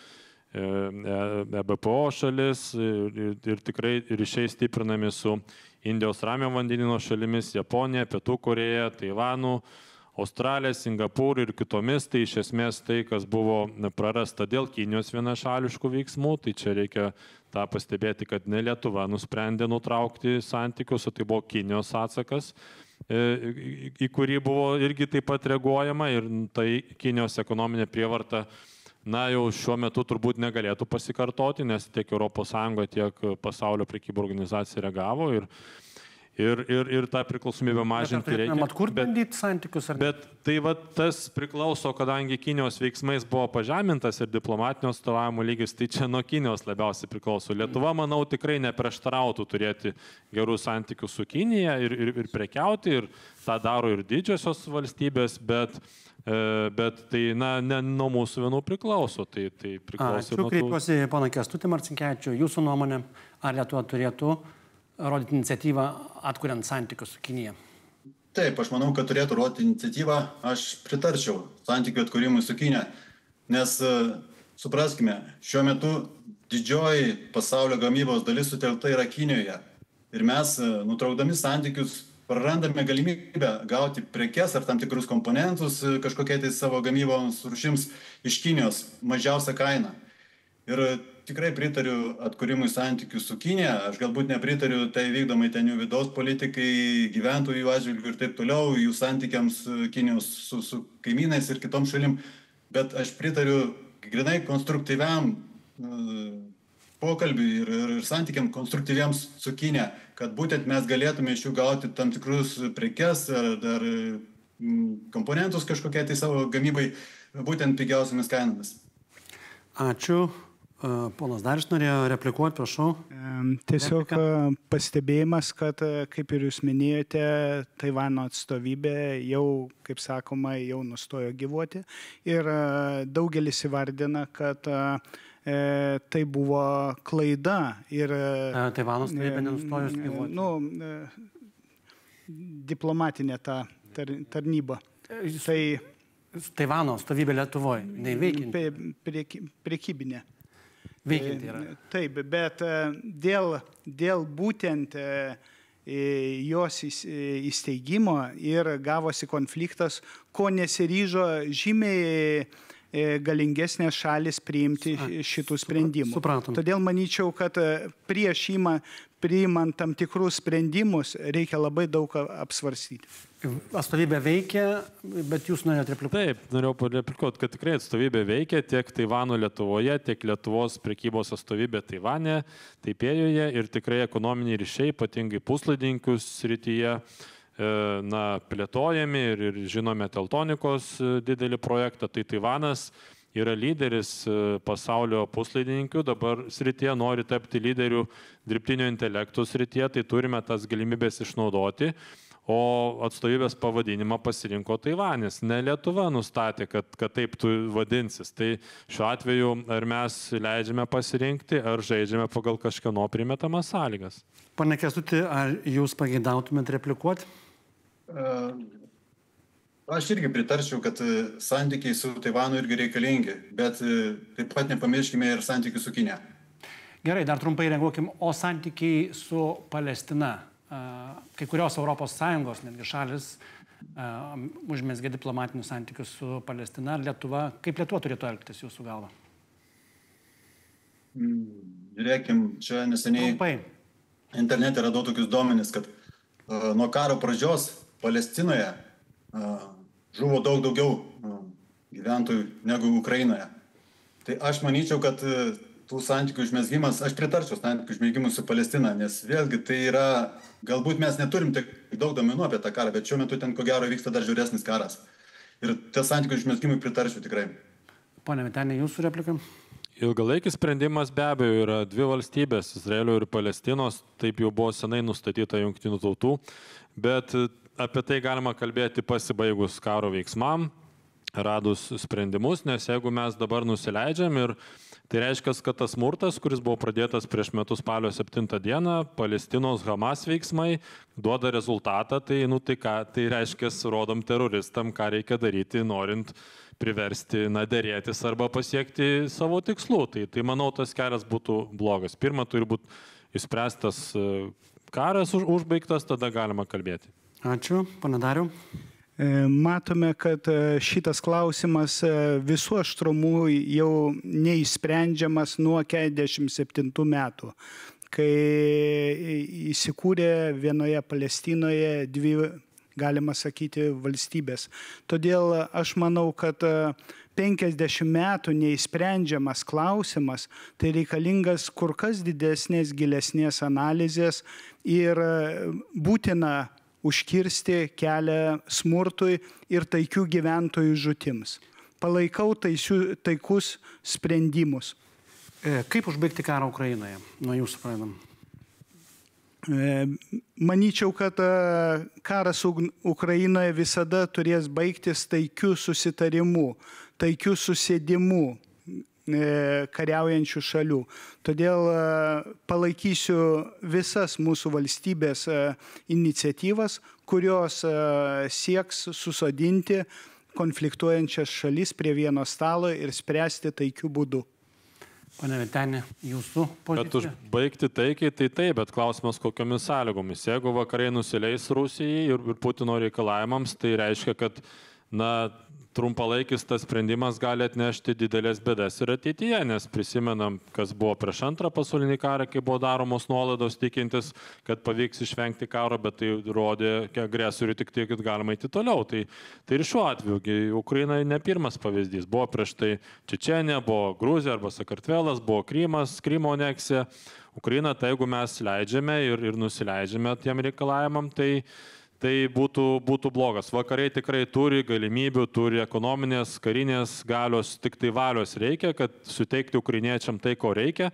EBPO šalis ir tikrai ryšiai stiprinami su Indijos Ramiojo vandenyno šalimis, Japonija, Pietų Koreja, Taivanu, Australija, Singapūr ir kitomis. Tai iš esmės tai, kas buvo prarasta dėl Kinijos vienašališkų veiksmų, tai čia reikia tą pastebėti, kad ne Lietuva nusprendė nutraukti santykius, o tai buvo Kinijos atsakas, į kurį buvo irgi taip pat reaguojama ir tai Kinijos ekonominė prievarta jau šiuo metu turbūt negalėtų pasikartoti, nes tiek ES, tiek Pasaulio prekybos organizacija reagavo ir tą priklausomybę mažinti reikia. Bet kur bandyti santykius? Bet tai tas priklauso, kadangi Kinijos veiksmais buvo pažemintas ir diplomatinio atstovavimo lygis, tai čia nuo Kinijos labiausiai priklauso. Lietuva, manau, tikrai neprieštarautų turėti gerų santykių su Kinija ir prekiauti, ir tą daro ir didžiosios valstybės, bet tai ne nuo mūsų vienų priklauso. Tai priklauso nuo tų. Kreipiuosi poną Kęstutį Marcinkevičių. Jūsų nuomonė, ar Lietuva turėtų rodyti iniciatyvą atkuriant santykius su Kinija? Taip, aš manau, kad turėtų rodyti iniciatyvą. Aš pritarčiau santykių atkūrimui su Kinija, nes supraskime, šiuo metu didžioji pasaulio gamybos dalis sutelkta yra Kinijoje. Ir mes, nutraukdami santykius, prarandame galimybę gauti prekes ar tam tikrus komponentus kažkokiai tai savo gamybos rūšims iš Kinijos mažiausią kainą. Ir tikrai pritariu atkūrimui santykių su Kinija. Aš galbūt nepritariu tai vykdomai ten jų vidaus politikai, gyventojų atžvilgių ir taip toliau, jų santykiams Kinijos su kaimynais ir kitom šalim, bet aš pritariu grinai konstruktyviam pokalbiui ir santykiam konstruktyviams su Kinija, kad būtent mes galėtume iš jų gauti tam tikrus prekes ar komponentus kažkokie tai savo gamybai būtent pigiausiamis kainomis. Ačiū. Ponas Darius norėjo replikuoti, prašau. Tiesiog pastebėjimas, kad, kaip ir jūs minėjote, Taivano atstovybė jau, kaip sakoma, jau nustojo gyvuoti. Ir daugelis įvardina, kad tai buvo klaida. Taivano atstovybė nenustojus gyvuoti. Diplomatinė ta tarnyba. Taivano atstovybė Lietuvoje, neveikianti. Prekybinė. Veikianti yra. Taip, bet dėl būtent jos įsteigimo ir gavosi konfliktas, ko nesiryžo žymiai galingesnės šalis priimti šitų sprendimų. Supratom. Todėl manyčiau, kad prieš priimant tam tikrus sprendimus reikia labai daug apsvarstyti. Atstovybė veikia, bet jūs norėjote replikuoti. Taip, norėjau replikuoti, kad tikrai atstovybė veikia tiek Taivano Lietuvoje, tiek Lietuvos prekybos atstovybė Taivane, Taipėjoje ir tikrai ekonominiai ryšiai, ypatingai puslaidininkių srityje, plėtojami ir žinome teltonikos didelį projektą. Tai Taivanas yra lyderis pasaulio puslaidininkių, dabar srityje nori tapti lyderių dirbtinio intelektų srityje, tai turime tas galimybės išnaudoti. O atstovybės pavadinimą pasirinko Taivanis. Ne Lietuva nustatė, kad taip tu vadinsis. Tai šiuo atveju ar mes leidžiame pasirinkti, ar žaidžiame pagal kažkieno primetamas sąlygas. Pane Kęstuti, ar jūs pageidautumėt replikuoti? Aš irgi pritarčiau, kad santykiai su Taivanu irgi reikalingi, bet taip pat nepamirškime ir santykių su Kinija. Gerai, dar trumpai reaguokim. O santykiai su Palestina? Kai kurios ES netgi šalis užmezgė diplomatinius santykius su Palestina. Kaip Lietuva turėtų elgtis jūsų galva? Žiūrėkim, čia neseniai internete radau tokius duomenis, kad nuo karo pradžios Palestinoje žuvo daug daugiau gyventojų negu Ukrainoje. Tai aš manyčiau, kad tų santykių užmezgimas, aš pritarčiau santykių užmezgimui su Palestina, nes vėlgi tai yra, galbūt mes neturim tiek daug duomenų apie tą karą, bet šiuo metu ten ko gero vyksta dar žiauresnis karas. Ir tas santykių užmezgimui pritarčiau tikrai. Pone Vyteni, jūsų replika? Ilgalaikis sprendimas be abejo yra dvi valstybės, Izraelio ir Palestinos, taip jau buvo senai nustatyta Jungtinių tautų, bet apie tai galima kalbėti pasibaigus karo veiksmam. radus sprendimus, nes jeigu mes dabar nusileidžiam ir tai reiškia, kad tas smurtas, kuris buvo pradėtas prieš metus spalio 7 dieną, Palestinos Hamas veiksmai duoda rezultatą, tai, tai reiškia, rodom teroristam, ką reikia daryti, norint priversti dėrėtis arba pasiekti savo tikslų. Tai manau, tas kelias būtų blogas. Pirma, turi būti išspręstas karas, užbaigtas, tada galima kalbėti. Ačiū, pane Dariau. Matome, kad šitas klausimas visų aštrumų jau neįsprendžiamas nuo 47 metų, kai įsikūrė vienoje Palestinoje dvi, galima sakyti, valstybės. Todėl aš manau, kad 50 metų neįsprendžiamas klausimas, tai reikalingas kur kas didesnės, gilesnės analizės ir būtina užkirsti kelią smurtui ir taikių gyventojų žūtims. Palaikau taikus sprendimus. Kaip užbaigti karą Ukrainoje? Nuo jūsų pradedam. Manyčiau, kad karas Ukrainoje visada turės baigtis taikių susitarimų, taikių susėdimų kariaujančių šalių. Todėl palaikysiu visas mūsų valstybės iniciatyvas, kurios sieks susodinti konfliktuojančias šalis prie vieno stalo ir spręsti taikių būdų. Pane Vyteni, jūsų pozicija? Bet užbaigti taikiai, tai taip, bet klausimas kokiomis sąlygomis. Jeigu vakarai nusileis Rusijai ir Putino reikalavimams, tai reiškia, kad trumpalaikis tas sprendimas gali atnešti didelės bėdas ir ateityje, nes prisimenam, kas buvo prieš antrą pasaulinį karą, kai buvo daromos nuolaidos tikintis, kad pavyks išvengti karo, bet tai rodė agresoriui tik tiek, kad galima eiti toliau. Tai ir šiuo atveju Ukraina ne pirmas pavyzdys. Buvo prieš tai Čečėnija, buvo Gruzija arba Sakartvelas, buvo Krymas, Krymo aneksija. Ukraina, tai jeigu mes leidžiame ir nusileidžiame tiem reikalavimam, tai būtų blogas. Vakarai tikrai turi galimybių, turi ekonominės, karinės galios, tik tai valios reikia, kad suteikti ukrainiečiam tai, ko reikia,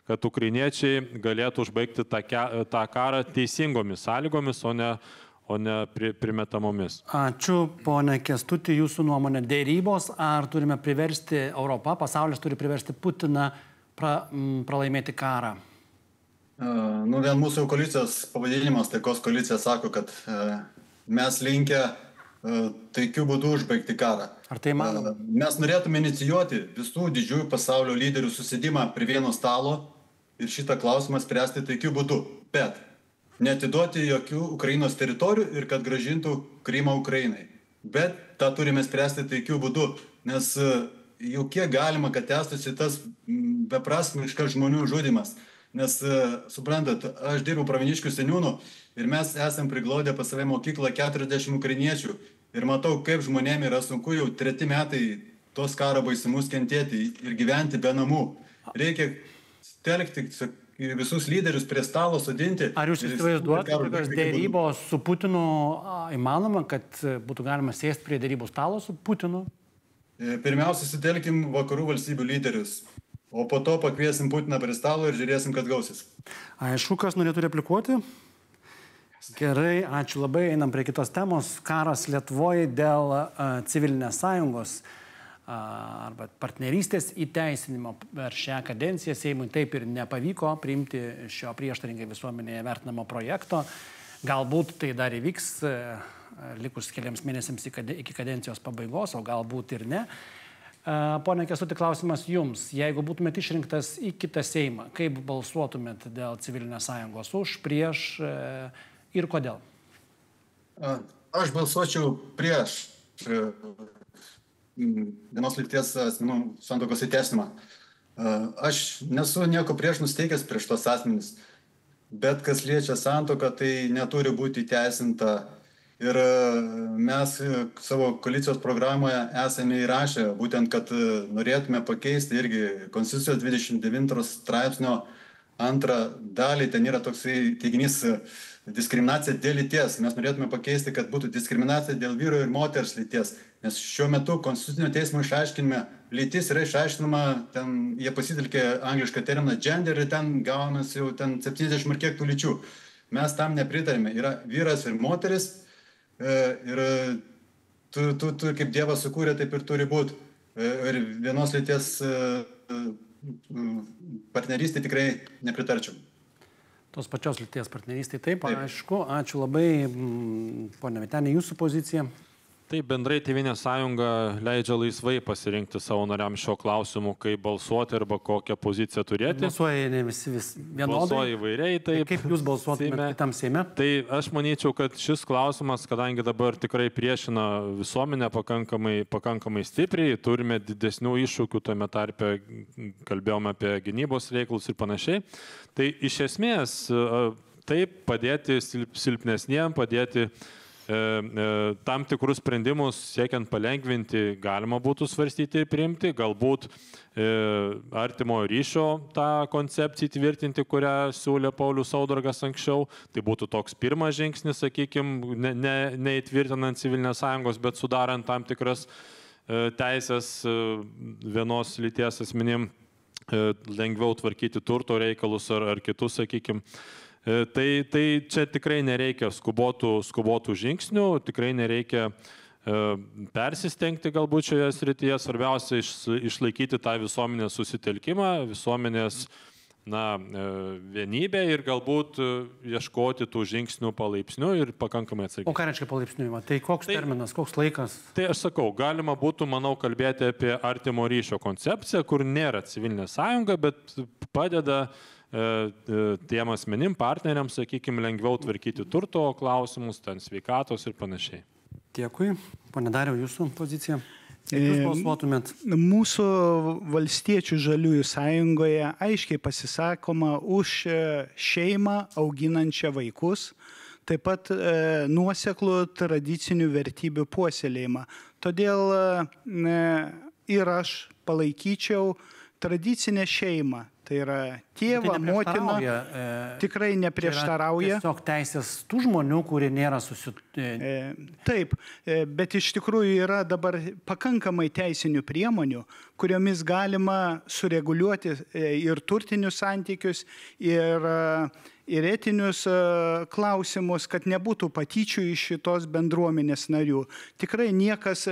kad ukrainiečiai galėtų užbaigti tą karą teisingomis sąlygomis, o ne primetamomis. Ačiū, pone Kęstuti, jūsų nuomonė. Dėrybos, ar turime priversti Europą, pasaulis turi priversti Putiną pralaimėti karą? Vien mūsų koalicijos pavadinimas, taikos koalicija, sako, kad mes linkę taikių būdų užbaigti karą. Ar tai manoma? Mes norėtume inicijuoti visų didžiųjų pasaulio lyderių susidimą prie vieno stalo ir šitą klausimą spręsti taikių būdų. Bet neatiduoti jokių Ukrainos teritorijų ir kad gražintų Krymą Ukrainai. Bet tą turime spręsti taikių būdų, nes jau kiek galima, kad tęstųsi tas beprasmiškas žmonių žudymas. Nes, suprantat, aš dirbu Pravieniškių seniūnų ir mes esam priglodę pas save mokyklą 40 ukrainiečių ir matau, kaip žmonėm yra sunku jau 3 metai tos karo baisumus kentėti ir gyventi be namų. Reikia telkti visus lyderius prie stalo sodinti. Ar jūs įsivaizduojate, kokios dėrybos su Putinu įmanoma, kad būtų galima sėsti prie dėrybų stalo su Putinu? Pirmiausia, sutelkim vakarų valstybių lyderius. O po to pakviesim Putiną prie stalo ir žiūrėsim, kad gausis. Aišku, kas norėtų replikuoti? Gerai, ačiū labai. Einam prie kitos temos. Karas Lietuvoje dėl civilinės sąjungos arba partnerystės įteisinimo per šią kadenciją. Seimui taip ir nepavyko priimti šio prieštaringai visuomenėje vertinamo projekto. Galbūt tai dar įvyks likus keliams mėnesiams iki kadencijos pabaigos, o galbūt ir ne. Pone Kęstuti, klausimas jums. Jeigu būtumėt išrinktas į kitą Seimą, kaip balsuotumėt dėl civilinės sąjungos už, prieš ir kodėl? Aš balsuočiau prieš vienos lyties asmenų santuokos įteisinimą. Aš nesu nieko prieš nusteikęs prieš tos asmenys, bet kas liečia santuoką, tai neturi būti įteisinta. Ir mes savo koalicijos programoje esame įrašę būtent, kad norėtume pakeisti irgi Konstitucijos 29 straipsnio 2 dalį. Ten yra toksai teiginys diskriminacija dėl lyties. Mes norėtume pakeisti, kad būtų diskriminacija dėl vyro ir moters lyties. Nes šiuo metu Konstitucinio teismo išaiškinime lytis yra išaiškinama, ten jie pasitelkė anglišką terminą gender ir ten gaunasi jau 70 ir kiek tų lyčių. Mes tam nepritarėme. Yra vyras ir moteris. Ir tu kaip Dievas sukūrė, taip ir turi būti. Ir vienos lyties partnerystė tikrai nepritarčiau. Tos pačios lyties partnerystė, taip, aišku. Ačiū labai, ponia Vytenė, jūsų pozicija. Taip, bendrai Tėvynės sąjunga leidžia laisvai pasirinkti savo nariams šio klausimu, kaip balsuoti arba kokią poziciją turėti. Balsuoja ne visi vienodai. Balsuoja įvairiai. Taip, kaip jūs balsuotumėte kitam Seime? Tai aš manyčiau, kad šis klausimas, kadangi dabar tikrai priešina visuomenę pakankamai stipriai, turime didesnių iššūkių, tame tarpe kalbėjome apie gynybos reikalus ir panašiai. Tai iš esmės taip padėti silpnesniem, padėti tam tikrus sprendimus siekiant palengvinti galima būtų svarstyti ir priimti, galbūt artimo ryšio tą koncepciją įtvirtinti, kurią siūlė Paulius Saudargas anksčiau. Tai būtų toks pirmas žingsnis, sakykime, neįtvirtinant civilinės sąjungos, bet sudarant tam tikras teisės vienos lyties asmenim lengviau tvarkyti turto reikalus ar kitus, sakykime. Tai čia tikrai nereikia skubotų žingsnių, tikrai nereikia persistengti galbūt šioje srityje. Svarbiausia išlaikyti tą visuomenės susitelkimą, visuomenės vienybę ir galbūt ieškoti tų žingsnių palaipsniui ir pakankamai atsakyti. O ką reiškia palaipsniui? Tai koks terminas, koks laikas? Tai aš sakau, galima būtų, manau, kalbėti apie artimo ryšio koncepciją, kur nėra civilinė sąjunga, bet padeda tiem asmenim, partneriams, sakykime, lengviau tvarkyti turto klausimus, ten sveikatos ir panašiai. Dėkui. Pone Dariau, jūsų pozicija? Kaip jūs balsuotumėt? Mūsų Valstiečių žaliųjų sąjungoje aiškiai pasisakoma už šeimą auginančią vaikus, taip pat nuoseklų tradicinių vertybių puoselėjimą. Todėl ir aš palaikyčiau tradicinę šeimą. Tai yra tėvą, motiną, tikrai neprieštarauja. Tiesiog teisės tų žmonių, kurie nėra Taip, bet iš tikrųjų yra dabar pakankamai teisinių priemonių, kuriomis galima sureguliuoti ir turtinius santykius, ir etinius klausimus, kad nebūtų patyčių iš šitos bendruomenės narių. Tikrai niekas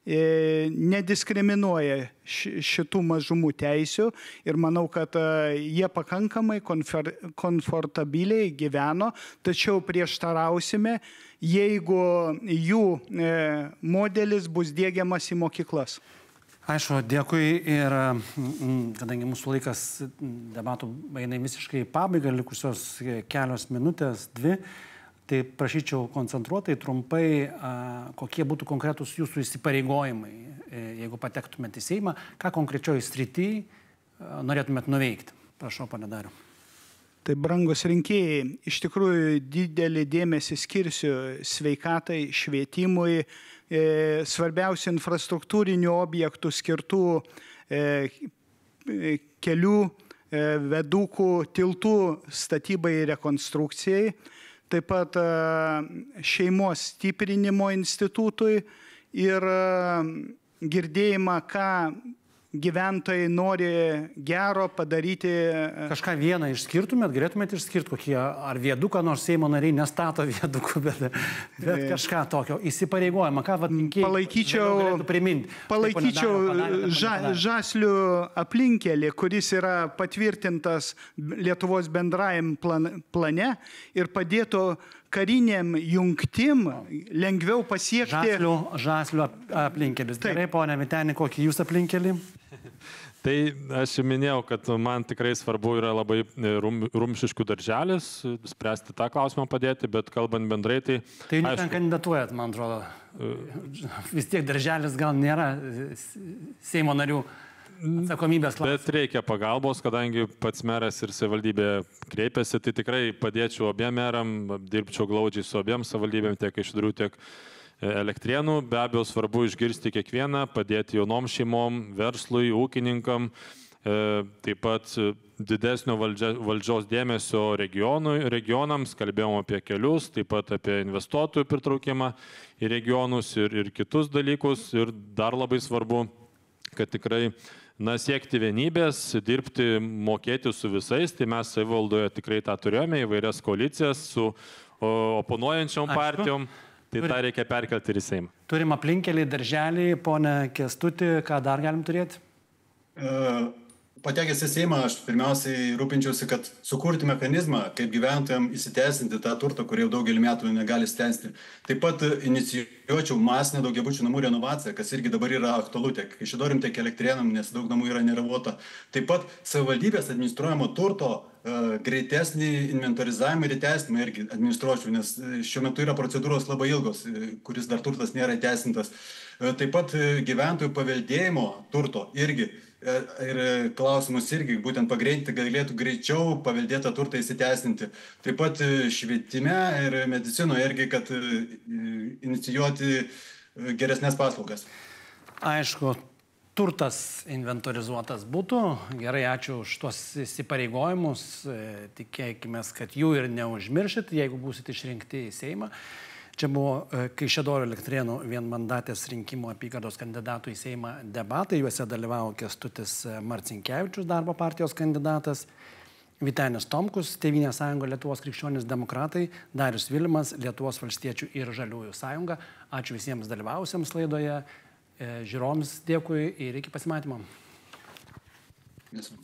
nediskriminuoja šitų mažumų teisių ir manau, kad jie pakankamai komfortabiliai gyveno, tačiau prieštarausime, jeigu jų modelis bus diegiamas į mokyklas. Aišku, dėkui ir kadangi mūsų laikas debatų eina visiškai pabaigą, likusios kelios minutės, 2, tai prašyčiau koncentruotai, trumpai, kokie būtų konkretus jūsų įsipareigojimai, jeigu patektumėte į Seimą, ką konkrečioje srityje norėtumėt nuveikti. Prašau, pane Dariau. Tai, brangus rinkėjai, iš tikrųjų didelį dėmesį skirsiu sveikatai, švietimui, svarbiausių infrastruktūrinių objektų skirtų kelių, vedukų, tiltų statybai ir rekonstrukcijai. Taip pat šeimos stiprinimo institutui ir girdėjimą, ką gyventojai nori gero padaryti. Kažką vieną išskirtumėt, galėtumėt išskirti kokie, ar vieduką, nors Seimo nariai nestato viedukų, bet kažką tokio įsipareigojimą, ką galėtų priminti. Palaikyčiau Žaslių aplinkelį, kuris yra patvirtintas Lietuvos bendrajam plane ir padėtų kariniam jungtim lengviau pasiekti. Žaslių aplinkelis. Gerai, ponia Vytenė, kokį jūs aplinkelį? Tai aš minėjau, kad man tikrai svarbu yra labai Rumšiškių darželis, spręsti tą klausimą padėti, bet kalbant bendrai, tai... Tai jūs ten kandidatuojat, man atrodo. Vis tiek darželis gal nėra Seimo narių atsakomybės klausimas. Bet reikia pagalbos, kadangi pats meras ir savivaldybė kreipėsi, tai tikrai padėčiau abiem meram, dirbčiau glaudžiai su abiem savivaldybėm, tiek Kaišiadorių, tiek Elektrėnų. Be abejo, svarbu išgirsti kiekvieną, padėti jaunom šeimom, verslui, ūkininkam, taip pat didesnio valdžios dėmesio regionams, kalbėjom apie kelius, taip pat apie investuotojų pritraukimą į regionus ir kitus dalykus. Ir dar labai svarbu, kad tikrai siekti vienybės, dirbti, mokėti su visais. Tai mes savivaldoje tikrai tą turėjome, įvairias koalicijas su oponuojančiom partijom. Tai tą reikia perkelti ir į Seimą. Turim aplinkelį, darželį, ponė Kęstuti, ką dar galim turėti? Patekęs į Seimą, aš pirmiausiai rūpinčiausi, kad sukurti mechanizmą, kaip gyventojams įsiteisinti tą turtą, kurį jau daugelį metų negali įsiteisinti. Taip pat inicijuočiau masinę daugiabučių namų renovaciją, kas irgi dabar yra aktualu tiek Kaišiadorim, tiek Elektrėnam, nes daug namų yra nerenovuota. Taip pat savivaldybės administruojamo turto greitesnį inventorizavimą ir įteisinimą irgi administruočiau, nes šiuo metu yra procedūros labai ilgos, kuris dar turtas nėra įteisintas. Taip pat gyventojų paveldėjimo turto irgi. Ir klausimus irgi būtent pagreitinti galėtų greičiau paveldėtą turtą įsiteisinti. Taip pat švietime ir medicinoje irgi, kad inicijuoti geresnės paslaugas. Aišku, turtas inventorizuotas būtų. Gerai, ačiū už tuos įsipareigojimus. Tikėkime, kad jų ir neužmiršit, jeigu būsit išrinkti į Seimą. Čia buvo Kaišiadorių Elektrėnų vienmandatės rinkimų apygardos kandidatų į Seimą debatai. Juose dalyvavo Kęstutis Marcinkevičius, darbo partijos kandidatas, Vytenis Tomkus, Tėvynės sąjunga Lietuvos krikščionys demokratai, Darius Vilimas, Lietuvos valstiečių ir žaliųjų sąjunga. Ačiū visiems dalyvavusiems laidoje. Žiūrovams dėkui ir iki pasimatymo. Yes.